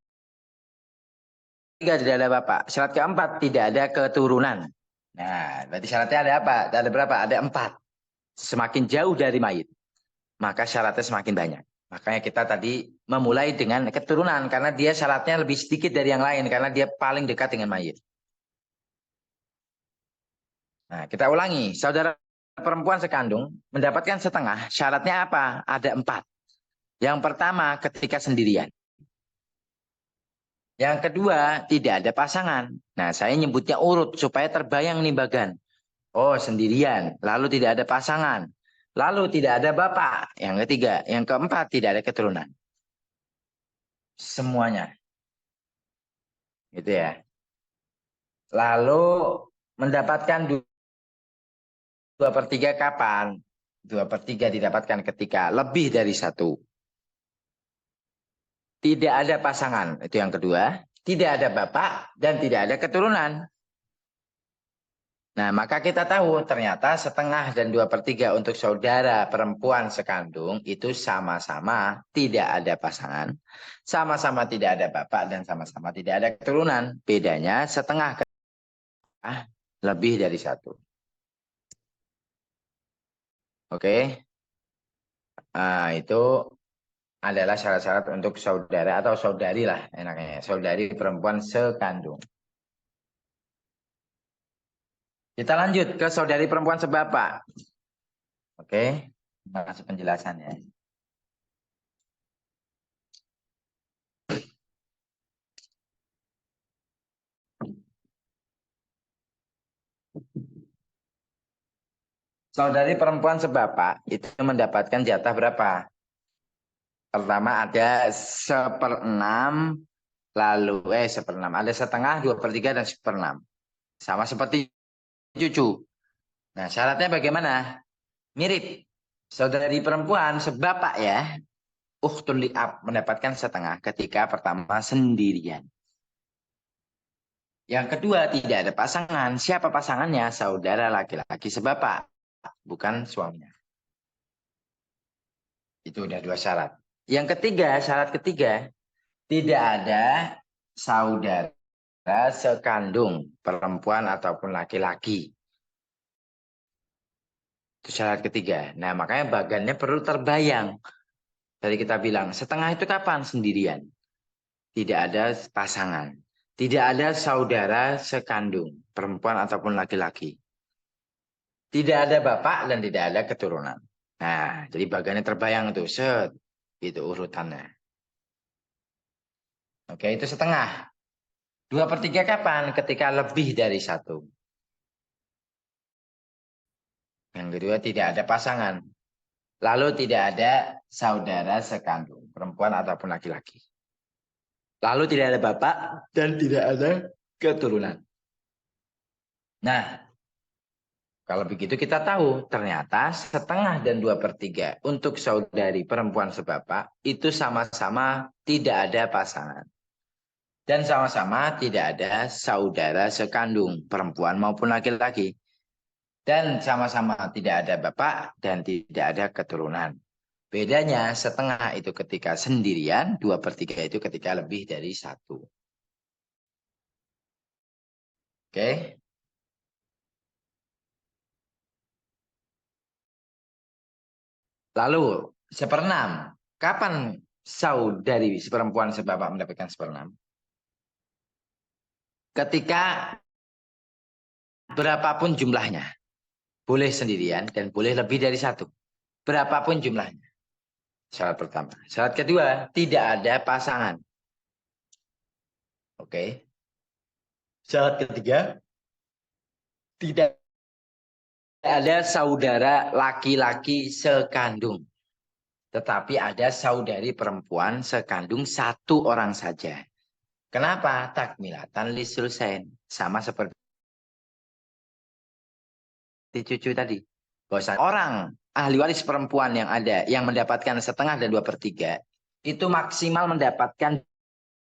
tidak ada bapak. Syarat keempat, tidak ada keturunan. Nah, berarti syaratnya ada apa? Ada berapa? Ada 4. Semakin jauh dari mayit, maka syaratnya semakin banyak. Makanya kita tadi memulai dengan keturunan, karena dia syaratnya lebih sedikit dari yang lain, karena dia paling dekat dengan mayit. Nah, kita ulangi. Saudara perempuan sekandung mendapatkan setengah, syaratnya apa? Ada 4. Yang pertama, ketika sendirian. Yang kedua, tidak ada pasangan. Nah, saya nyebutnya urut supaya terbayang nih bagan. Oh, sendirian. Lalu tidak ada pasangan. Lalu tidak ada bapak. Yang ketiga. Yang keempat, tidak ada keturunan. Semuanya. Gitu ya. Lalu mendapatkan 2/3 kapan? 2/3 didapatkan ketika lebih dari 1. Tidak ada pasangan. Itu yang kedua. Tidak ada bapak dan tidak ada keturunan. Nah, maka kita tahu ternyata setengah dan 2/3 untuk saudara perempuan sekandung itu sama-sama tidak ada pasangan, sama-sama tidak ada bapak, dan sama-sama tidak ada keturunan. Bedanya setengah lebih dari 1. Oke, itu adalah syarat-syarat untuk saudara atau saudari lah enaknya, saudari perempuan sekandung. Kita lanjut ke saudari perempuan sebapak. Oke, terima kasih penjelasannya. Saudari perempuan sebapak itu mendapatkan jatah berapa? Pertama ada 1/6, lalu 1/6. Ada setengah, 2/3, dan 1/6. Sama seperti cucu. Nah, syaratnya bagaimana? Mirip. Saudari perempuan sebapak ya, ukhtun li'ab mendapatkan setengah ketika pertama sendirian. Yang kedua, tidak ada pasangan. Siapa pasangannya? Saudara laki-laki sebapak, bukan suaminya. Itu udah 2 syarat. Yang ketiga, syarat ketiga, tidak ada saudara sekandung perempuan ataupun laki-laki. Itu syarat ketiga. Nah, makanya bagannya perlu terbayang. Tadi kita bilang, setengah itu kapan? Sendirian. Tidak ada pasangan. Tidak ada saudara sekandung perempuan ataupun laki-laki. Tidak ada bapak dan tidak ada keturunan. Nah, jadi bagannya terbayang tuh. Set. Itu urutannya. Oke, itu setengah. 2/3 kapan? Ketika lebih dari 1. Yang kedua, tidak ada pasangan. Lalu tidak ada saudara sekandung, perempuan ataupun laki-laki. Lalu tidak ada bapak dan tidak ada keturunan. Nah, kalau begitu kita tahu ternyata setengah dan 2/3 untuk saudari perempuan sebapak itu sama-sama tidak ada pasangan. Dan sama-sama tidak ada saudara sekandung, perempuan maupun laki-laki. Dan sama-sama tidak ada bapak dan tidak ada keturunan. Bedanya setengah itu ketika sendirian, 2/3 itu ketika lebih dari 1. Oke. Lalu seperenam. Kapan saudari seperempuan sebapak mendapatkan seperenam? Ketika berapapun jumlahnya. Boleh sendirian dan boleh lebih dari satu. Berapapun jumlahnya. Syarat pertama. Syarat kedua, tidak ada pasangan. Oke. Syarat ketiga, tidak ada saudara laki-laki sekandung. Tetapi ada saudari perempuan sekandung satu orang saja. Kenapa? Takmilatan lisulsen. Sama seperti cucu tadi. Bahwa orang ahli waris perempuan yang ada, yang mendapatkan setengah dan 2/3, itu maksimal mendapatkan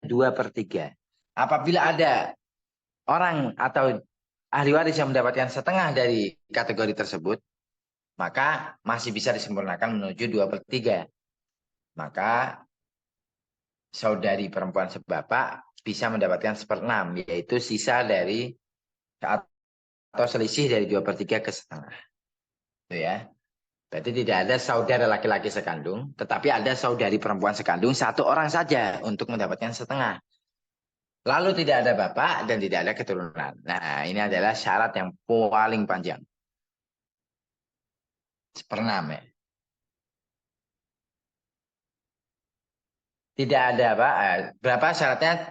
2/3. Apabila ada orang atau ahli waris yang mendapatkan setengah dari kategori tersebut, maka masih bisa disempurnakan menuju 2/3. Maka saudari perempuan sebapak bisa mendapatkan 1/6, yaitu sisa dari atau selisih dari 2/3 ke setengah. Itu ya. Berarti tidak ada saudara laki-laki sekandung, tetapi ada saudari perempuan sekandung satu orang saja untuk mendapatkan setengah. Lalu tidak ada bapak dan tidak ada keturunan. Nah, ini adalah syarat yang paling panjang. 1/6 ya. Tidak ada apa? Berapa syaratnya?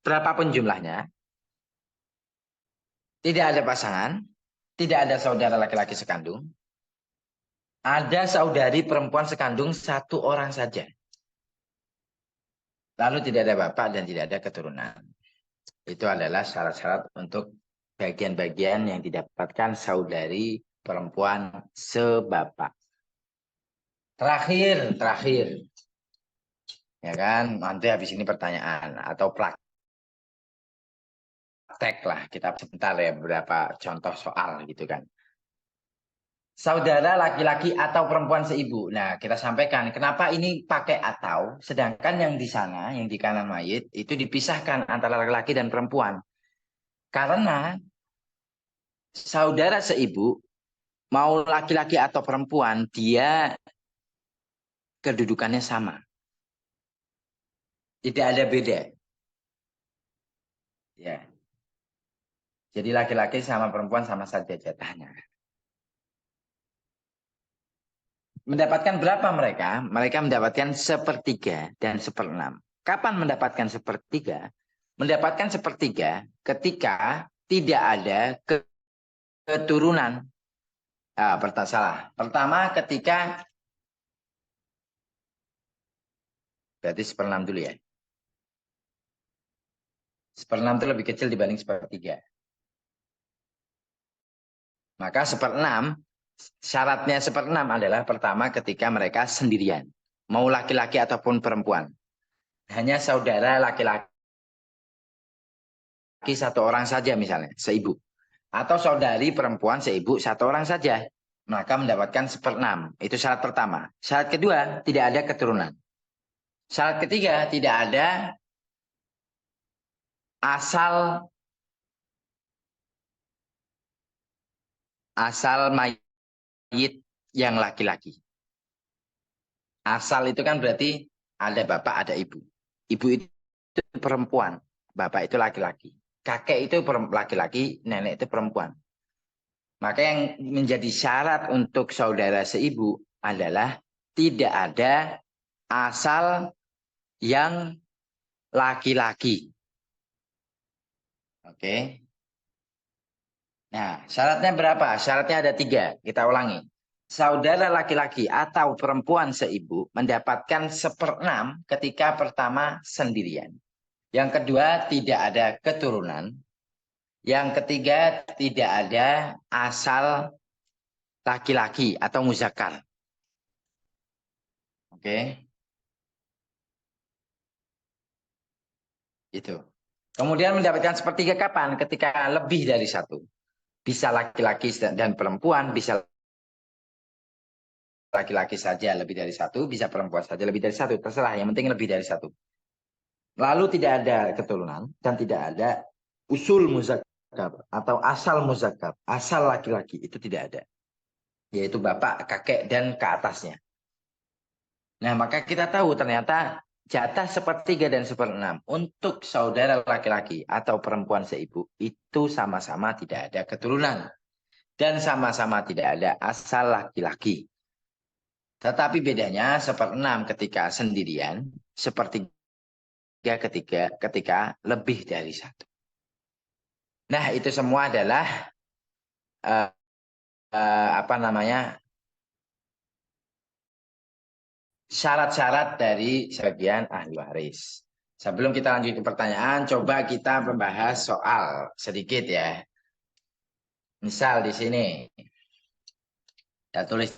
Berapapun jumlahnya. Tidak ada pasangan. Tidak ada saudara laki-laki sekandung. Ada saudari perempuan sekandung satu orang saja. Lalu tidak ada bapak dan tidak ada keturunan. Itu adalah syarat-syarat untuk bagian-bagian yang didapatkan saudari perempuan sebapak. Terakhir. Ya kan, nanti habis ini pertanyaan atau praktek lah. Kita sebentar ya beberapa contoh soal gitu kan. Saudara laki-laki atau perempuan seibu. Nah, kita sampaikan kenapa ini pakai atau, sedangkan yang di sana, yang di kanan mayit, itu dipisahkan antara laki-laki dan perempuan. Karena saudara seibu, mau laki-laki atau perempuan, dia kedudukannya sama. Tidak ada beda. Ya. Jadi laki-laki sama perempuan sama saja jatahnya. Mendapatkan berapa mereka? Mereka mendapatkan 1/3 dan 1/6. Kapan mendapatkan 1/3? Mendapatkan 1/3 ketika tidak ada keturunan. Salah. Pertama ketika, berarti 1/6 dulu ya. 1/6 itu lebih kecil dibanding 1/3. Maka 1/6, syaratnya 1/6 adalah pertama ketika mereka sendirian. Mau laki-laki ataupun perempuan. Hanya saudara laki-laki satu orang saja misalnya, seibu. Atau saudari perempuan seibu satu orang saja. Maka mendapatkan 1/6. Itu syarat pertama. Syarat kedua, tidak ada keturunan. Syarat ketiga, tidak ada asal mayit yang laki-laki. Asal itu kan berarti ada bapak, ada ibu. Ibu itu perempuan, bapak itu laki-laki. Kakek itu laki-laki, nenek itu perempuan. Maka yang menjadi syarat untuk saudara seibu adalah tidak ada asal yang laki-laki. Oke. Nah, syaratnya berapa? Syaratnya ada 3. Kita ulangi. Saudara laki-laki atau perempuan seibu mendapatkan 1/6 ketika pertama sendirian. Yang kedua, tidak ada keturunan. Yang ketiga, tidak ada asal laki-laki atau muzakkar. Oke. Itu. Kemudian mendapatkan 1/3 kapan? Ketika lebih dari satu. Bisa laki-laki dan perempuan, bisa laki-laki saja lebih dari satu, bisa perempuan saja lebih dari satu. Terserah, yang penting lebih dari satu. Lalu tidak ada keturunan dan tidak ada usul muzakkar atau asal muzakkar, asal laki-laki, itu tidak ada. Yaitu bapak, kakek, dan ke atasnya. Nah, maka kita tahu ternyata jatah 1/3 dan 1/6 untuk saudara laki-laki atau perempuan seibu itu sama-sama tidak ada keturunan. Dan sama-sama tidak ada asal laki-laki. Tetapi bedanya 1/6 ketika sendirian, 1/3 ketika lebih dari satu. Nah, itu semua adalah syarat-syarat dari sebagian ahli waris. Sebelum kita lanjut ke pertanyaan, coba kita membahas soal sedikit ya. Misal di sini, saya tulis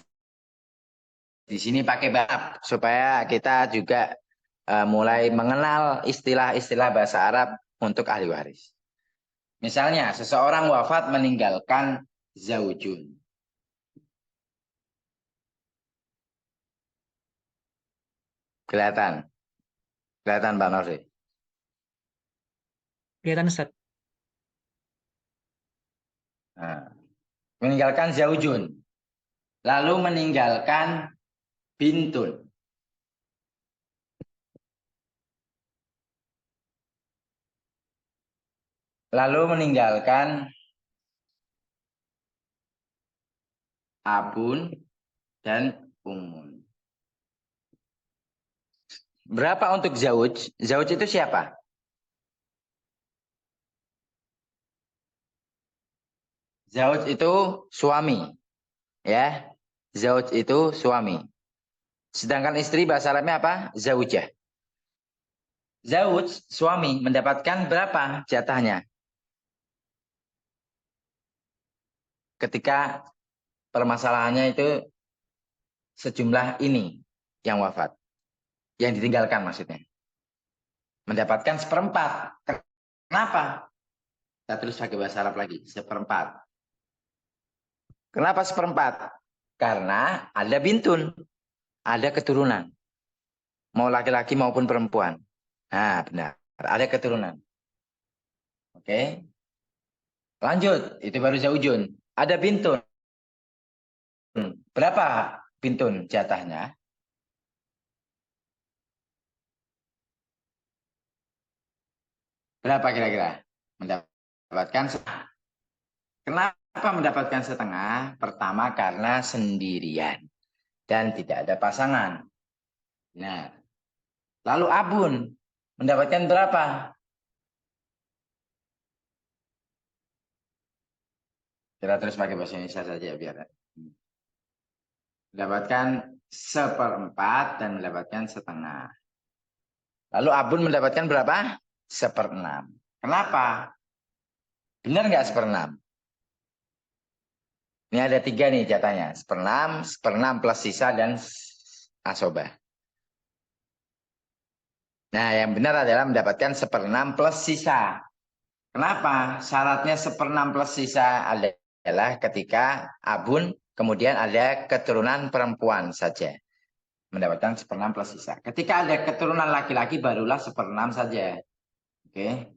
di sini pakai bab supaya kita juga mulai mengenal istilah-istilah bahasa Arab untuk ahli waris. Misalnya, seseorang wafat meninggalkan zaujun. Kelihatan? Kelihatan Pak Norsi? Kelihatan Ustaz. Nah, meninggalkan zaujun. Lalu meninggalkan bintun. Lalu meninggalkan abun dan umun. Berapa untuk zauj? Zauj itu siapa? Zauj itu suami. Ya. Zauj itu suami. Sedangkan istri bahasa Arabnya apa? Zaujah. Zauj, suami, mendapatkan berapa jatahnya? Ketika permasalahannya itu sejumlah ini yang wafat. Yang ditinggalkan maksudnya. Mendapatkan 1/4. Kenapa? Kita tulis pakai bahasa Arab lagi. 1/4. Kenapa 1/4? Karena ada bintun. Ada keturunan. Mau laki-laki maupun perempuan. Nah, benar. Ada keturunan. Oke. Lanjut. Itu baru zaujun. Ada bintun. Berapa bintun jatahnya? Berapa kira-kira? Mendapatkan setengah. Kenapa mendapatkan setengah? Pertama karena sendirian. Dan tidak ada pasangan. Nah, lalu abun mendapatkan berapa? Kita terus pakai bahasa Indonesia saja biar. Mendapatkan 1/4 dan mendapatkan setengah. Lalu abun mendapatkan berapa? 1/6. Kenapa? Benar nggak 1/6? Ini ada 3 nih jatahnya. 1/6, 1/6 plus sisa dan asobah. Nah, yang benar adalah mendapatkan 1/6 plus sisa. Kenapa? Syaratnya 1/6 plus sisa adalah ketika abun, kemudian ada keturunan perempuan saja. Mendapatkan 1/6 plus sisa. Ketika ada keturunan laki-laki, barulah 1/6 saja. Oke.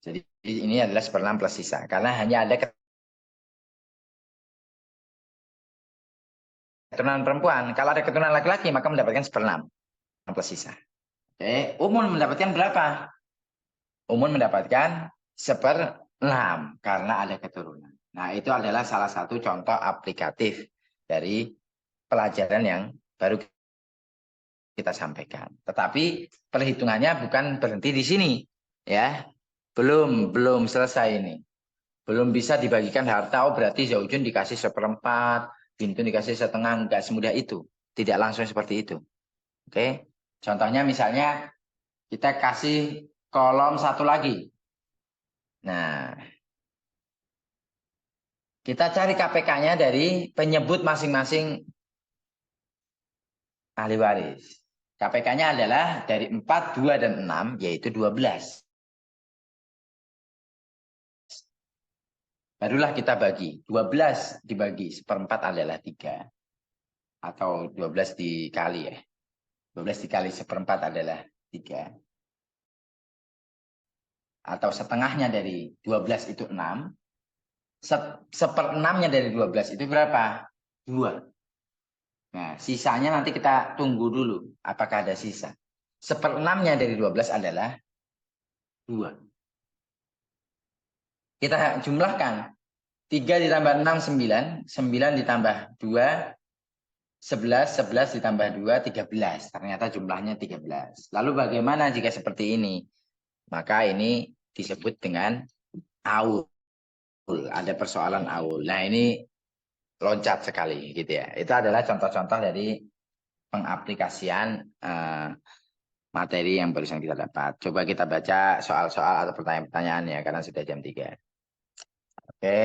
Jadi ini adalah 1/6 plus sisa. Karena hanya ada keturunan perempuan. Kalau ada keturunan laki-laki, maka mendapatkan 1/6 plus sisa. Oke. Umun mendapatkan berapa? Umun mendapatkan 1/6 karena ada keturunan. Nah, itu adalah salah satu contoh aplikatif dari pelajaran yang baru kita sampaikan. Tetapi perhitungannya bukan berhenti di sini, ya. Belum selesai ini. Belum bisa dibagikan harta, oh berarti zaujun dikasih 1/4, bintun dikasih setengah, enggak semudah itu. Tidak langsung seperti itu. Oke. Contohnya misalnya kita kasih kolom satu lagi. Nah, kita cari KPK-nya dari penyebut masing-masing ahli waris. KPK-nya adalah dari 4, 2, dan 6, yaitu 12. Barulah kita bagi. 12 dibagi 1/4 adalah 3. Atau 12 dikali ya. 12 dikali 1/4 adalah 3. Atau setengahnya dari 12 itu 6. 1/6-nya dari 12 itu berapa? 2. Nah, sisanya nanti kita tunggu dulu. Apakah ada sisa? 1/6-nya dari 12 adalah 2. Kita jumlahkan. 3 ditambah 6, 9. 9 ditambah 2, 11. 11 ditambah 2, 13. Ternyata jumlahnya 13. Lalu bagaimana jika seperti ini? Maka ini disebut dengan aul. Ada persoalan aul. Nah, ini loncat sekali gitu ya. Itu adalah contoh-contoh dari pengaplikasian materi yang barusan kita dapat. Coba kita baca soal-soal atau pertanyaan-pertanyaan ya, karena sudah jam 3. Oke.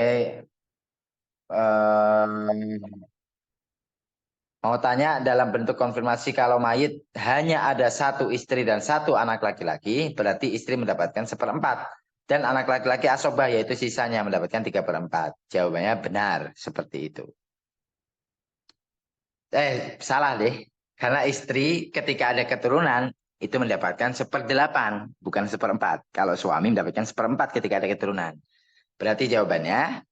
Mau tanya, dalam bentuk konfirmasi kalau mayit hanya ada 1 istri dan 1 anak laki-laki, berarti istri mendapatkan 1/4. Dan anak laki-laki asobah, yaitu sisanya mendapatkan 3/4. Jawabannya benar, seperti itu. Salah deh. Karena istri ketika ada keturunan, itu mendapatkan 1/8, bukan 1/4. Kalau suami mendapatkan 1/4 ketika ada keturunan. Berarti jawabannya,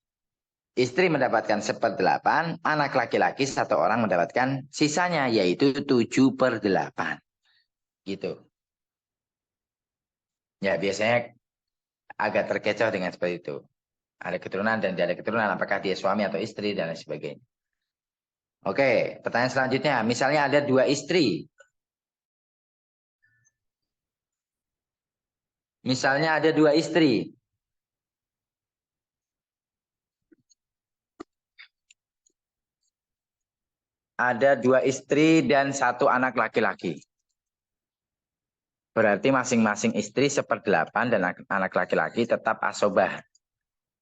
istri mendapatkan 1/8, anak laki-laki 1 orang mendapatkan sisanya, yaitu 7/8. Gitu. Ya, biasanya agak terkecoh dengan seperti itu. Ada keturunan dan tidak ada keturunan, apakah dia suami atau istri, dan lain sebagainya. Oke, pertanyaan selanjutnya. Misalnya ada 2 istri. Misalnya ada 2 istri. Ada 2 istri dan 1 anak laki-laki. Berarti masing-masing istri 1/8 dan anak laki-laki tetap asobah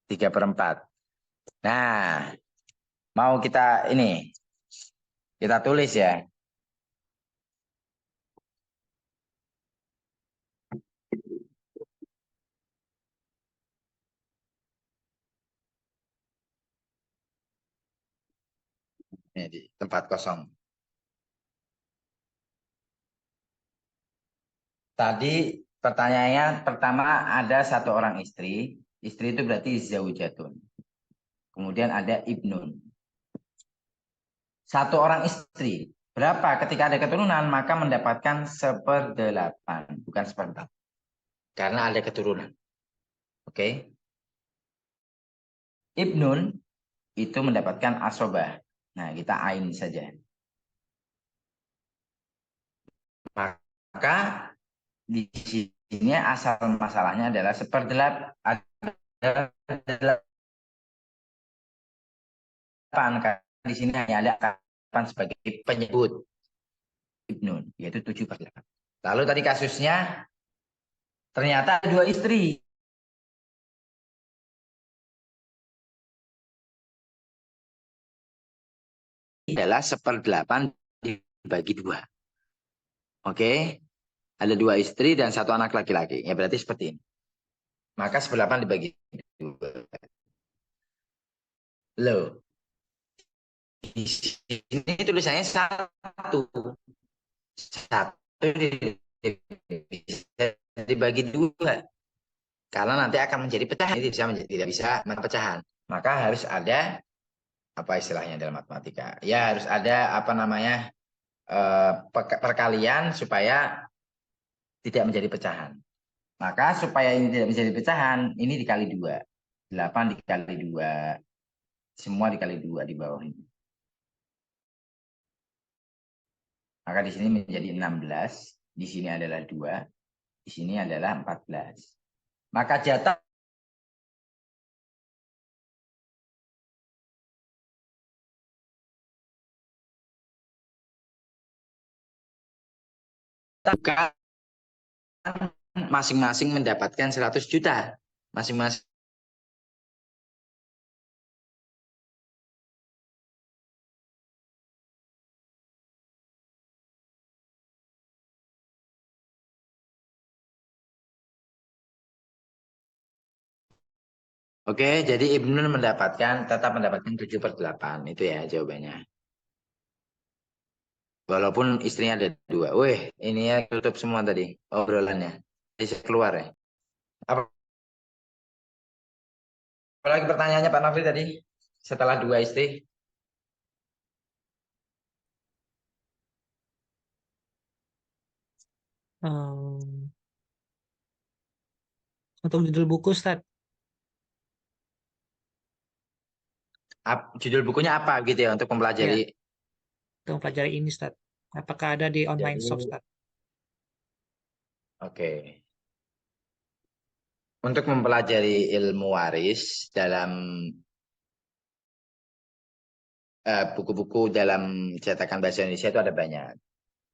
3/4. Nah, mau kita ini, kita tulis ya. Ini di tempat kosong. Tadi pertanyaannya pertama ada 1 orang istri. Istri itu berarti zaujatun. Kemudian ada ibnun. 1 orang istri. Berapa? Ketika ada keturunan maka mendapatkan 1/8. Bukan 1/4. Karena ada keturunan. Oke. Ibnun itu mendapatkan asobah. Nah, kita ain saja. Maka di sini asal masalahnya adalah 1/8. Ada 8. Karena di sini hanya ada 8 sebagai penyebut ibnun, yaitu 7/8. Lalu tadi kasusnya ternyata ada 2 istri. Adalah 1/8 dibagi 2. Oke. Ada 2 istri dan 1 anak laki-laki. Ya berarti seperti ini. Maka 1/8 dibagi 2. Loh. Di sini tulisannya 1. 1 bisa dibagi 2. Karena nanti akan menjadi pecahan. Ini tidak bisa pecahan. Maka harus ada, apa istilahnya dalam matematika? Ya harus ada apa namanya, perkalian supaya tidak menjadi pecahan. Maka supaya ini tidak menjadi pecahan, ini dikali 2. 8 dikali 2. Semua dikali 2 di bawah ini. Maka di sini menjadi 16. Di sini adalah 2. Di sini adalah 14. Maka jatah bukan masing-masing mendapatkan 100 juta. Masing-masing Oke, jadi Ibnun tetap mendapatkan 7/8. Itu ya jawabannya. Walaupun istrinya ada 2. Wih, ini ya tutup semua tadi obrolannya. Bisa keluar ya. Apalagi pertanyaannya Pak Nafri tadi? Setelah 2 istri. Em, untuk judul buku, Ustaz, Judul bukunya apa gitu ya untuk ya, mempelajari. untuk mempelajari ini, Ustaz. Apakah ada di online shop, Jadi, Ustaz? oke. Untuk mempelajari ilmu waris dalam buku-buku dalam cetakan bahasa Indonesia itu ada banyak.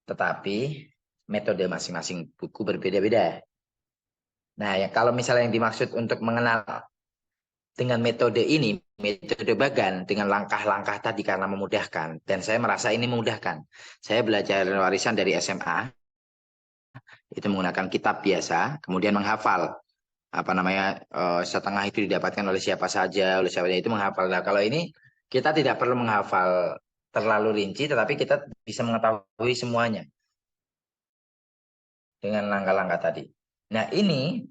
Tetapi metode masing-masing buku berbeda-beda. Nah, ya kalau misalnya yang dimaksud untuk mengenal dengan metode ini, metode Bagan, dengan langkah-langkah tadi karena memudahkan. Dan saya merasa ini memudahkan. Saya belajar warisan dari SMA, itu menggunakan kitab biasa, kemudian menghafal. Apa namanya, setengah itu didapatkan oleh siapa saja, oleh siapa saja itu menghafal. Nah, kalau ini kita tidak perlu menghafal terlalu rinci, tetapi kita bisa mengetahui semuanya dengan langkah-langkah tadi. Nah, ini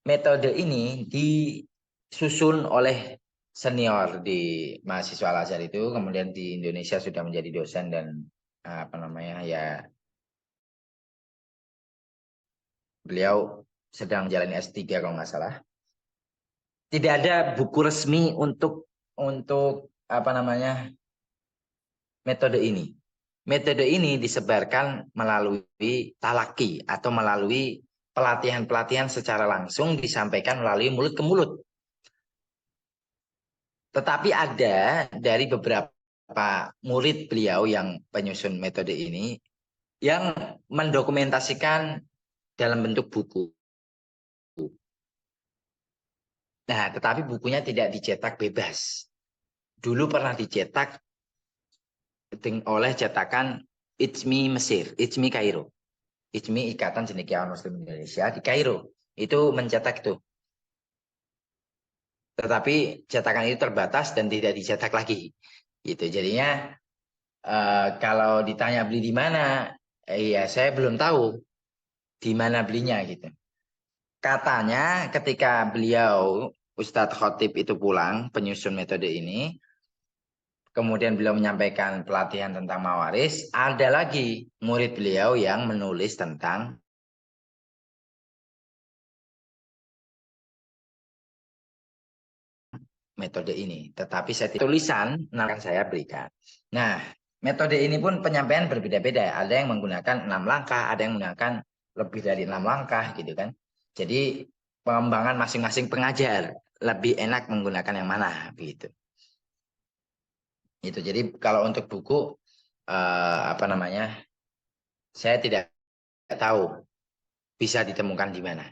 metode ini disusun oleh senior di mahasiswa Al-Azhar itu, kemudian di Indonesia sudah menjadi dosen dan apa namanya ya beliau sedang menjalani S3 kalau nggak salah. Tidak ada buku resmi untuk apa namanya metode ini. Metode ini disebarkan melalui talaki atau melalui pelatihan-pelatihan secara langsung disampaikan melalui mulut ke mulut. Tetapi ada dari beberapa murid beliau yang penyusun metode ini yang mendokumentasikan dalam bentuk buku. Nah, tetapi bukunya tidak dicetak bebas. Dulu pernah dicetak oleh cetakan ICMI Mesir, ICMI Kairo. ICMI Ikatan Cendekiawan Muslim Indonesia di Kairo. Itu mencetak itu. Tetapi cetakan itu terbatas dan tidak dicetak lagi. Gitu. Jadinya kalau ditanya beli di mana, ya saya belum tahu di mana belinya gitu. Katanya ketika beliau Ustadz Khotib itu pulang penyusun metode ini, kemudian beliau menyampaikan pelatihan tentang mawaris, ada lagi murid beliau yang menulis tentang metode ini. Tetapi saya tulisan akan saya berikan. Nah, metode ini pun penyampaian berbeda-beda. Ada yang menggunakan 6 langkah, ada yang menggunakan lebih dari 6 langkah gitu kan. Jadi pengembangan masing-masing pengajar lebih enak menggunakan yang mana gitu. Itu. Jadi kalau untuk buku apa namanya? Saya tidak tahu bisa ditemukan di mana.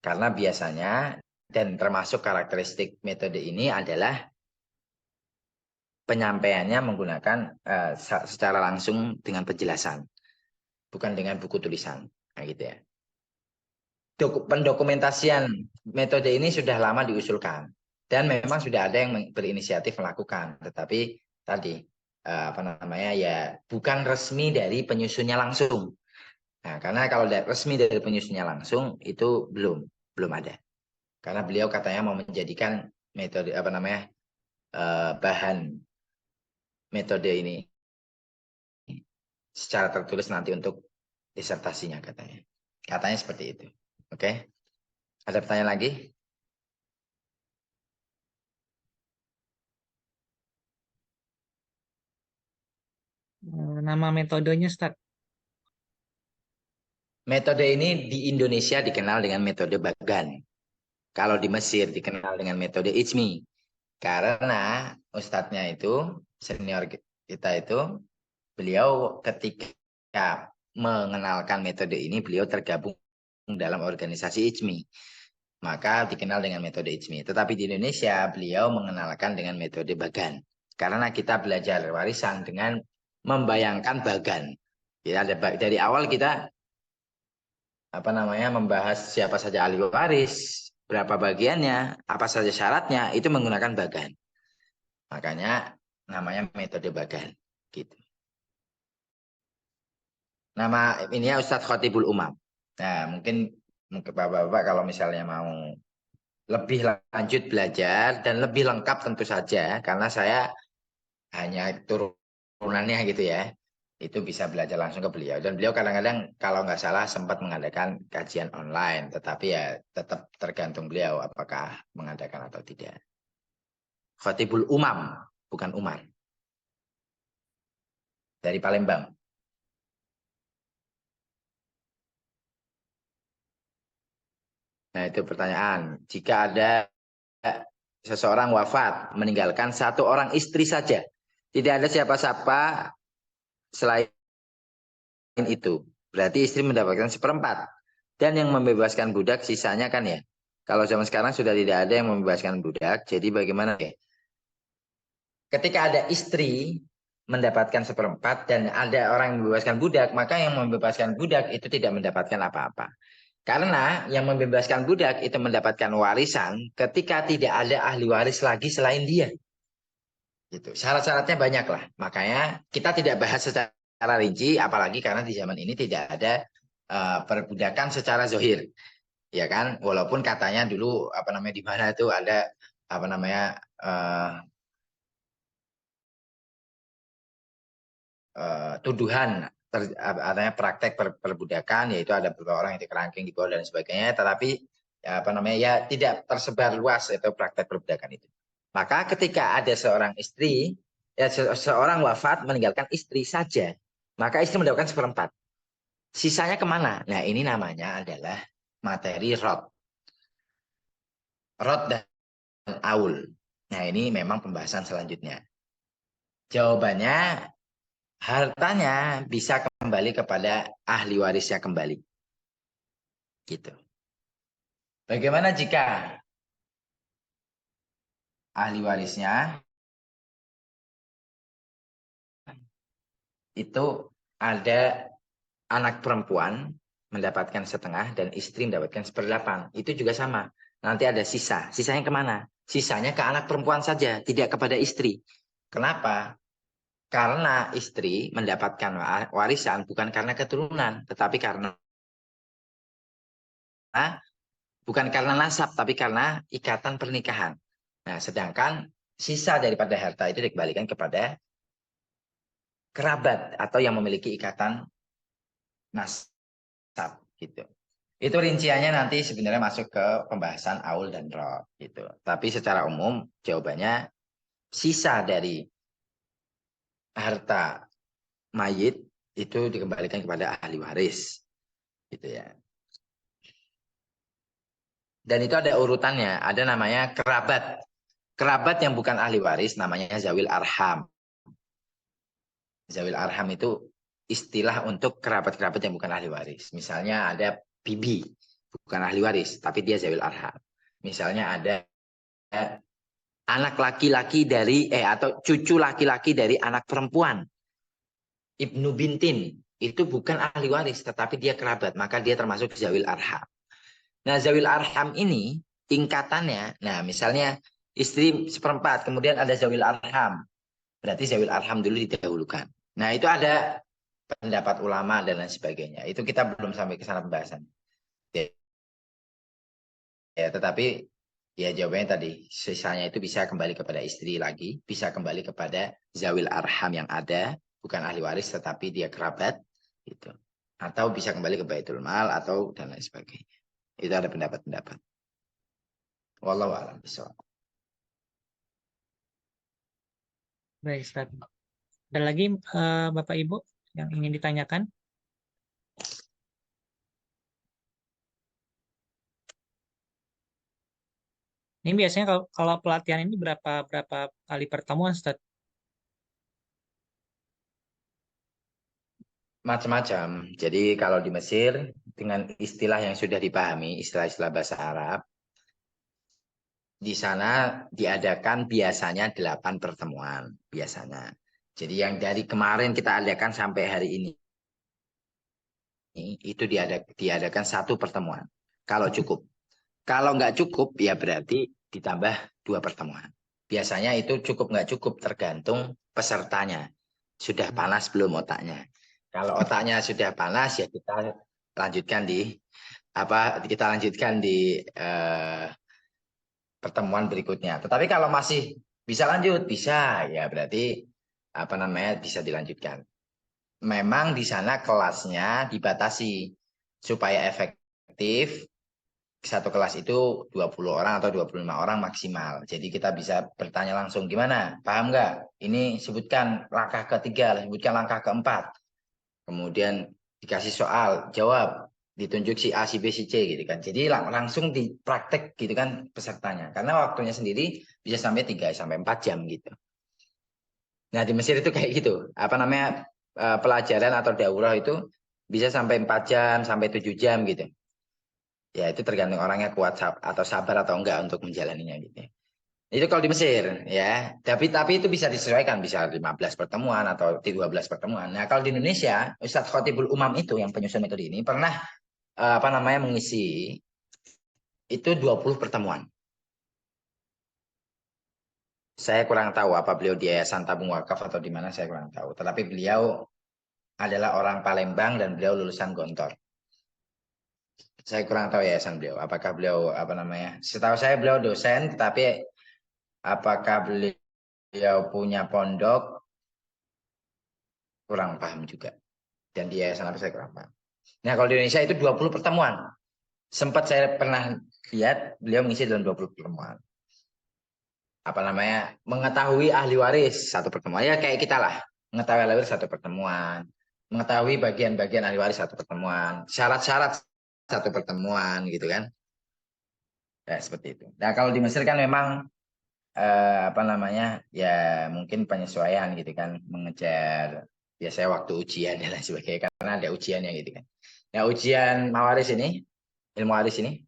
Karena biasanya dan termasuk karakteristik metode ini adalah penyampaiannya menggunakan secara langsung dengan penjelasan, bukan dengan buku tulisan. Nah, gitu ya. Pendokumentasian metode ini sudah lama diusulkan dan memang sudah ada yang berinisiatif melakukan, tetapi tadi apa namanya ya bukan resmi dari penyusunnya langsung. Nah, karena kalau resmi dari penyusunnya langsung itu belum ada. Karena beliau katanya mau menjadikan metode apa namanya bahan metode ini secara tertulis nanti untuk disertasinya katanya. Katanya seperti itu. Oke. Ada pertanyaan lagi? Nama metodenya, Ustaz. Metode ini di Indonesia dikenal dengan metode Bagan. Kalau di Mesir dikenal dengan metode Ijmi. Karena ustadznya itu, senior kita itu, beliau ketika mengenalkan metode ini, beliau tergabung dalam organisasi Ijmi. Maka dikenal dengan metode Ijmi. Tetapi di Indonesia, beliau mengenalkan dengan metode Bagan. Karena kita belajar warisan dengan membayangkan Bagan. Ya, dari awal kita apa namanya membahas siapa saja ahli waris, berapa bagiannya, apa saja syaratnya, itu menggunakan Bagan. Makanya namanya metode Bagan. Gitu. Nama ini ya Ustadz Khotibul Umam. Nah, mungkin Bapak-bapak kalau misalnya mau lebih lanjut belajar dan lebih lengkap tentu saja, karena saya hanya turunannya gitu ya. itu bisa belajar langsung ke beliau. Dan beliau kadang-kadang kalau nggak salah sempat mengadakan kajian online, tetapi ya tetap tergantung beliau apakah mengadakan atau tidak. Khatibul Umam, bukan Umar. Dari Palembang. Nah itu pertanyaan. Jika ada seseorang wafat, meninggalkan satu orang istri saja, tidak ada siapa-siapa selain itu, berarti istri mendapatkan seperempat. Dan yang membebaskan budak sisanya kan ya. Kalau zaman sekarang sudah tidak ada yang membebaskan budak, jadi bagaimana ya? Ketika ada istri mendapatkan seperempat dan ada orang yang membebaskan budak, maka yang membebaskan budak itu tidak mendapatkan apa-apa. Karena yang membebaskan budak itu mendapatkan warisan ketika tidak ada ahli waris lagi selain dia. Gitu. Syarat-syaratnya banyak lah. Makanya kita tidak bahas secara rinci, apalagi karena di zaman ini tidak ada perbudakan secara zohir, ya kan? Walaupun katanya dulu apa namanya di mana itu ada apa namanya tuduhan adanya praktek perbudakan, yaitu ada beberapa orang yang dikerangkeng di bawah dan sebagainya, tetapi ya, apa namanya ya tidak tersebar luas itu praktek perbudakan itu. Maka ketika ada seorang istri, ya seorang wafat meninggalkan istri saja, maka istri mendapatkan seperempat. Sisanya kemana? Nah ini namanya adalah materi rot. Rot dan aul. Nah ini memang pembahasan selanjutnya. Jawabannya hartanya bisa kembali kepada ahli warisnya kembali. Gitu. Bagaimana jika ahli warisnya itu ada anak perempuan mendapatkan setengah dan istri mendapatkan seperdelapan. Itu juga sama. Nanti ada sisa. Sisanya kemana? Sisanya ke anak perempuan saja, tidak kepada istri. Kenapa? Karena istri mendapatkan warisan bukan karena keturunan, tetapi karena bukan karena nasab, tapi karena ikatan pernikahan. Nah, sedangkan sisa daripada harta itu dikembalikan kepada kerabat atau yang memiliki ikatan nasab gitu. Itu rinciannya nanti sebenarnya masuk ke pembahasan aul dan rod gitu. Tapi secara umum jawabannya sisa dari harta mayit itu dikembalikan kepada ahli waris gitu ya. Dan itu ada urutannya, ada namanya kerabat. Kerabat yang bukan ahli waris namanya zawil arham. Zawil arham itu istilah untuk kerabat-kerabat yang bukan ahli waris. Misalnya ada bibi, bukan ahli waris, tapi dia zawil arham. Misalnya ada anak laki-laki dari atau cucu laki-laki dari anak perempuan. Ibnu bintin itu bukan ahli waris, tetapi dia kerabat, maka dia termasuk zawil arham. Nah, zawil arham ini tingkatannya, nah misalnya istri seperempat, kemudian ada zawil arham. Berarti zawil arham dulu didahulukan. Nah, itu ada pendapat ulama dan lain sebagainya. Itu kita belum sampai ke sana pembahasan. Ya, tetapi ya jawabannya tadi, sisanya itu bisa kembali kepada istri lagi, bisa kembali kepada zawil arham yang ada, bukan ahli waris tetapi dia kerabat gitu. Atau bisa kembali ke Baitul Mal atau dan lain sebagainya. Itu ada pendapat-pendapat. Wallahu a'lam bishawab. Baik, Ustaz. Ada lagi Bapak Ibu yang ingin ditanyakan? Ini biasanya kalau pelatihan ini berapa kali pertemuan, Ustaz? Macam-macam. Jadi kalau di Mesir dengan istilah yang sudah dipahami, istilah-istilah bahasa Arab, di sana diadakan biasanya 8 pertemuan biasanya. Jadi yang dari kemarin kita adakan sampai hari ini itu diadakan 1 pertemuan. Kalau cukup. Kalau nggak cukup ya berarti ditambah 2 pertemuan. Biasanya itu cukup nggak cukup tergantung pesertanya. Sudah panas belum otaknya. Kalau otaknya sudah panas ya kita lanjutkan di pertemuan berikutnya. Tetapi kalau masih bisa lanjut, bisa ya berarti bisa dilanjutkan. memang di sana kelasnya dibatasi supaya efektif. Satu kelas itu 20 orang atau 25 orang maksimal. Jadi kita bisa bertanya langsung, gimana? Paham nggak? Ini sebutkan langkah ketiga, sebutkan langkah keempat. Kemudian dikasih soal, jawab, ditunjuk si A, si B, si C gitu kan. Jadi langsung dipraktek gitu kan pesertanya. Karena waktunya sendiri bisa sampai 3 sampai 4 jam gitu. Nah, di Mesir itu kayak gitu. Apa namanya? Pelajaran atau daurah itu bisa sampai 4 jam, sampai 7 jam gitu. Ya, itu tergantung orangnya kuat atau sabar atau enggak untuk menjalaninya gitu. Itu kalau di Mesir ya. Tapi itu bisa disesuaikan, bisa 15 pertemuan atau 12 pertemuan. Nah, kalau di Indonesia, Ustadz Khotibul Umam itu yang penyusun metode ini pernah apa namanya mengisi itu 20 pertemuan. Saya kurang tahu apa beliau di Yayasan Tabung Wakaf atau di mana, saya kurang tahu. Tetapi beliau adalah orang Palembang dan beliau lulusan Gontor. Saya kurang tahu yayasan beliau. Apakah beliau apa namanya? Setahu saya beliau dosen, tetapi apakah beliau punya pondok, kurang paham juga. Dan di yayasan apa saya kurang paham. Nah, kalau di Indonesia itu 20 pertemuan. Sempat saya pernah lihat beliau mengisi dalam 20 pertemuan. Apa namanya? Mengetahui ahli waris satu pertemuan. Ya kayak kita lah. Mengetahui ahli waris satu pertemuan. Mengetahui bagian-bagian ahli waris satu pertemuan. Syarat-syarat satu pertemuan gitu kan. Ya, seperti itu. Nah, kalau di Mesir kan memang apa namanya ya mungkin penyesuaian gitu kan, mengejar biasanya waktu ujian dan lain sebagainya karena ada ujiannya gitu kan. Nah, ujian mawaris ini, ilmu waris ini,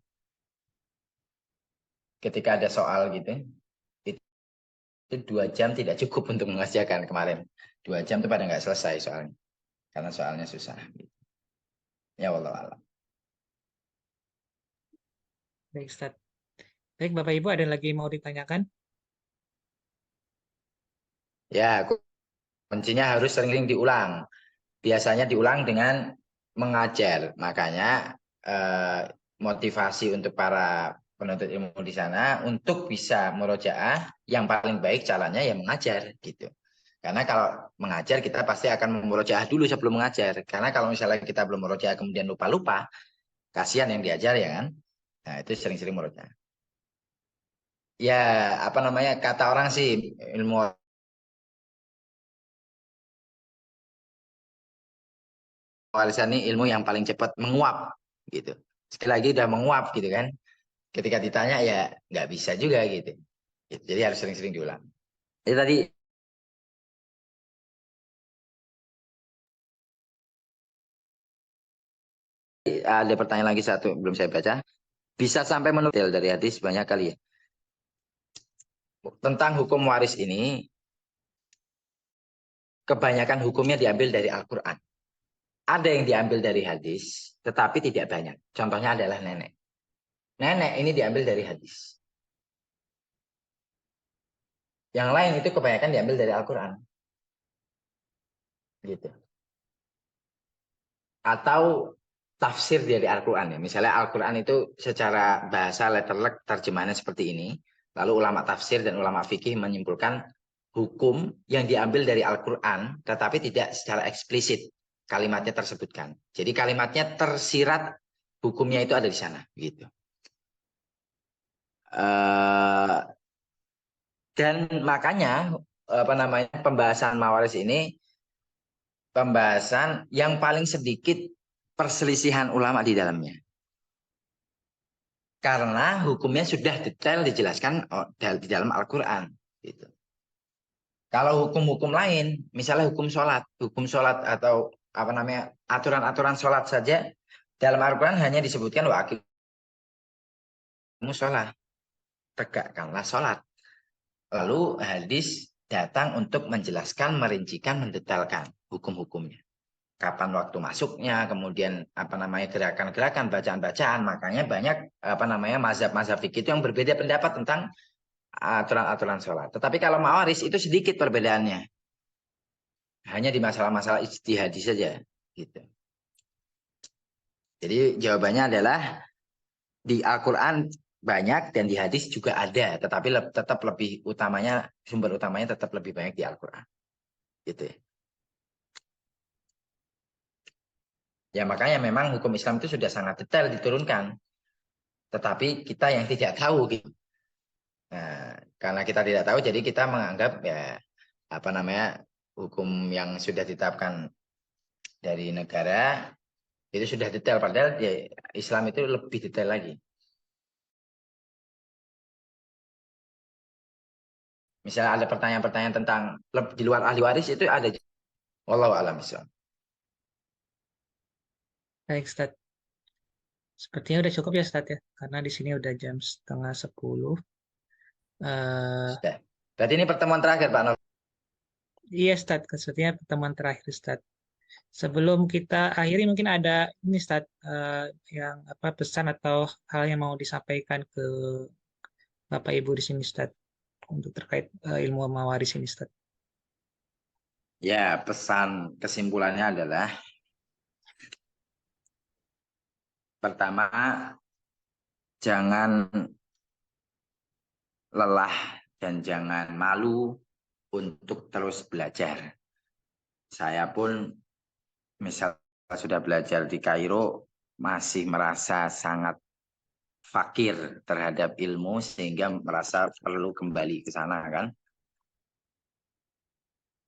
ketika ada soal gitu itu 2 jam tidak cukup untuk mengerjakan kemarin. 2 jam itu pada nggak selesai soalnya karena soalnya susah gitu. Ya wallah alam. Baik, Ustaz. Baik, Bapak Ibu, ada lagi mau ditanyakan? Ya, kuncinya harus sering-sering diulang. Biasanya diulang dengan mengajar. Makanya motivasi untuk para penuntut ilmu di sana untuk bisa murojaah yang paling baik caranya ya mengajar gitu. Karena kalau mengajar kita pasti akan memurojaah dulu sebelum mengajar. Karena kalau misalnya kita belum murojaah kemudian lupa-lupa, kasihan yang diajar ya kan. Nah, itu sering-sering murojaah. Ya, apa namanya? Kata orang sih ilmu warisan ini ilmu yang paling cepat menguap gitu. Sekali lagi udah menguap gitu kan. Ketika ditanya ya nggak bisa juga gitu. Jadi harus sering-sering diulang. Jadi tadi ada pertanyaan lagi satu belum saya baca. Bisa sampai menutil dari hadis banyak kali ya. Tentang hukum waris ini, kebanyakan hukumnya diambil dari Al-Quran. Ada yang diambil dari hadis, tetapi tidak banyak. Contohnya adalah nenek. Nenek ini diambil dari hadis. Yang lain itu kebanyakan diambil dari Al-Quran. Gitu. Atau tafsir dari Al-Quran ya. Misalnya Al-Quran itu secara bahasa letterlek terjemahannya seperti ini. Lalu ulama tafsir dan ulama fikih menyimpulkan hukum yang diambil dari Al-Quran tetapi tidak secara eksplisit kalimatnya tersebutkan. Jadi kalimatnya tersirat hukumnya itu ada di sana gitu. Dan makanya apa namanya pembahasan mawaris ini pembahasan yang paling sedikit perselisihan ulama di dalamnya. Karena hukumnya sudah detail dijelaskan di dalam Al-Quran. Gitu. Kalau hukum-hukum lain, misalnya hukum sholat atau apa namanya aturan-aturan sholat saja dalam Al-Quran hanya disebutkan wa aqimus sholat, tegakkanlah sholat. Lalu hadis datang untuk menjelaskan, merincikan, mendetailkan hukum-hukumnya. Kapan waktu masuknya, kemudian apa namanya gerakan-gerakan, bacaan-bacaan. Makanya banyak apa namanya mazhab-mazhab fikih itu yang berbeda pendapat tentang aturan-aturan sholat. Tetapi kalau mawaris itu sedikit perbedaannya. Hanya di masalah-masalah ijtihadi saja. Gitu. Jadi jawabannya adalah di Al-Quran banyak dan di hadis juga ada. Tetapi tetap lebih utamanya, sumber utamanya tetap lebih banyak di Al-Quran. Gitu ya. Ya makanya memang hukum Islam itu sudah sangat detail diturunkan. Tetapi kita yang tidak tahu gitu. Nah, karena kita tidak tahu jadi kita menganggap ya apa namanya hukum yang sudah ditetapkan dari negara itu sudah detail, padahal ya, Islam itu lebih detail lagi. Misalnya ada pertanyaan-pertanyaan tentang di luar ahli waris itu ada. Wallahu a'lam bishawab. Baik, Ustaz. Sepertinya udah cukup ya, Ustaz ya. Karena di sini udah jam 9:30. Sudah. Berarti ini pertemuan terakhir Pak Nof. Iya, Ustaz. Sepertinya pertemuan terakhir, Ustaz. Sebelum kita akhiri, mungkin ada ini, Ustaz, yang apa pesan atau hal yang mau disampaikan ke Bapak Ibu di sini, Ustaz, untuk terkait ilmu mawaris ini, Ustaz. Ya, pesan kesimpulannya adalah pertama, jangan lelah dan jangan malu untuk terus belajar. Saya pun misal sudah belajar di Kairo masih merasa sangat fakir terhadap ilmu sehingga merasa perlu kembali ke sana kan.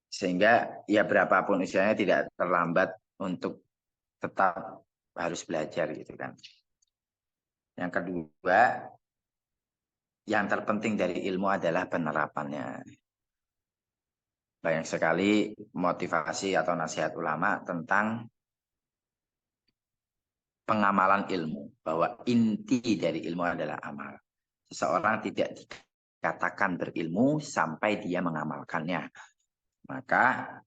Sehingga ya berapapun usianya tidak terlambat untuk tetap harus belajar gitu kan. Yang kedua, yang terpenting dari ilmu adalah penerapannya. Banyak sekali motivasi atau nasihat ulama tentang pengamalan ilmu. Bahwa inti dari ilmu adalah amal. Seseorang tidak dikatakan berilmu sampai dia mengamalkannya. Maka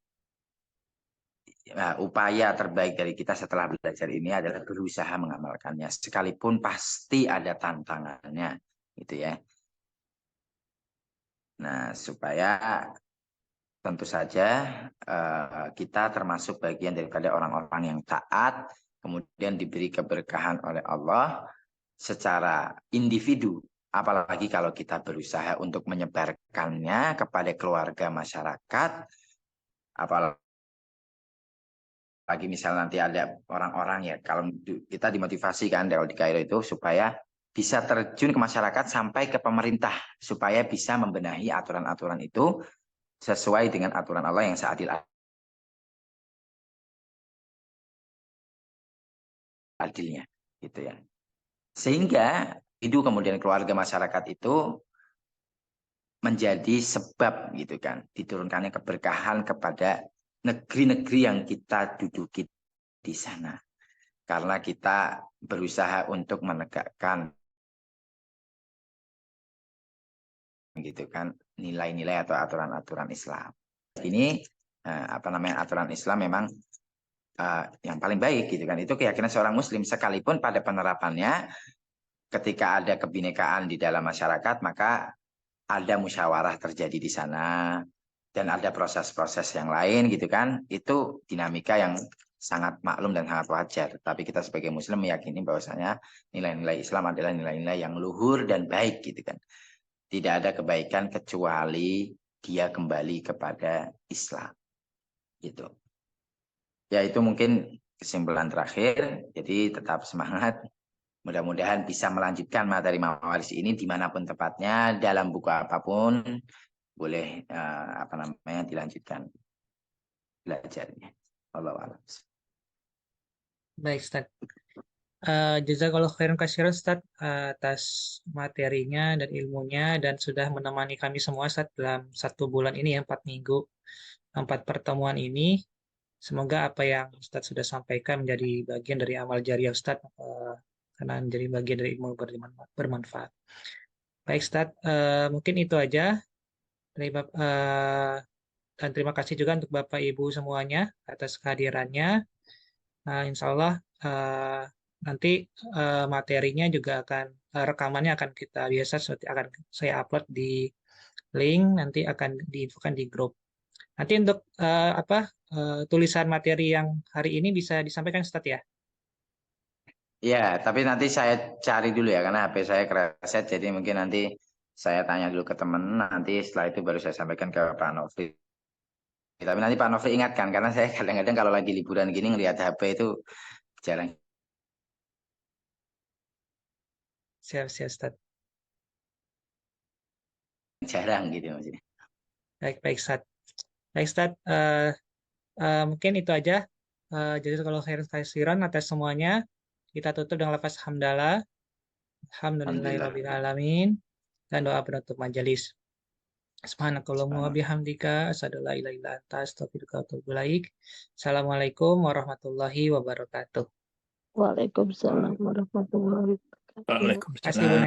upaya terbaik dari kita setelah belajar ini adalah berusaha mengamalkannya. Sekalipun pasti ada tantangannya. Gitu ya. Nah, supaya tentu saja kita termasuk bagian daripada orang-orang yang taat, kemudian diberi keberkahan oleh Allah secara individu. Apalagi kalau kita berusaha untuk menyebarkannya kepada keluarga masyarakat, apalagi misalnya nanti ada orang-orang ya, kalau kita dimotivasi kan di Kairo itu supaya bisa terjun ke masyarakat sampai ke pemerintah, supaya bisa membenahi aturan-aturan itu sesuai dengan aturan Allah yang seadil-adilnya gitu ya. Sehingga itu kemudian keluarga masyarakat itu menjadi sebab gitu kan diturunkannya keberkahan kepada negeri-negeri yang kita duduki di sana. Karena kita berusaha untuk menegakkan gitu kan nilai-nilai atau aturan-aturan Islam. Ini apa namanya aturan Islam memang yang paling baik gitu kan. Itu keyakinan seorang muslim sekalipun pada penerapannya ketika ada kebinekaan di dalam masyarakat maka ada musyawarah terjadi di sana dan ada proses-proses yang lain gitu kan. Itu dinamika yang sangat maklum dan sangat wajar. Tapi kita sebagai muslim meyakini bahwasanya nilai-nilai Islam adalah nilai-nilai yang luhur dan baik gitu kan. Tidak ada kebaikan kecuali dia kembali kepada Islam. Gitu. Ya itu mungkin kesimpulan terakhir. Jadi tetap semangat. Mudah-mudahan bisa melanjutkan materi mawaris ini dimanapun tepatnya dalam buku apapun boleh apa namanya dilanjutkan belajarnya. Wallahu a'lam. Baik, Ustaz. Jazakallah khairan katsiran, Ustaz, atas materinya dan ilmunya dan sudah menemani kami semua, Ustaz, dalam 1 bulan ini ya, 4 minggu, 4 pertemuan ini. Semoga apa yang Ustaz sudah sampaikan menjadi bagian dari amal jariah Ustaz, karena menjadi bagian dari ilmu bermanfaat. Baik, Ustaz, mungkin itu aja dari dan terima kasih juga untuk Bapak Ibu semuanya atas kehadirannya. Insya Allah nanti materinya juga akan rekamannya akan kita biasa seperti akan saya upload di link, nanti akan diinfokan di grup. Nanti untuk tulisan materi yang hari ini bisa disampaikan Ustaz ya? Ya, tapi nanti saya cari dulu ya karena HP saya kereset jadi mungkin nanti saya tanya dulu ke teman, nanti setelah itu baru saya sampaikan ke Pak Nofri. Tapi nanti Pak Nofri ingatkan karena saya kadang-kadang kalau lagi liburan gini ngelihat HP itu Jarang. Siap, Ustaz. Jarang gitu maksudnya. Baik, Ustaz. Baik, Ustaz. Mungkin itu aja. Jadi kalau khairan atas semuanya, kita tutup dengan lafaz hamdalah. Alhamdulillahirabbil alamin, dan doa penutup majelis. Subhanakallahumma wa bihamdika asyhadu an la ilaha illa anta astaghfiruka wa atubu ilaik. Assalamualaikum warahmatullahi wabarakatuh. Waalaikumsalam warahmatullahi wabarakatuh. Terima kasih, Bu.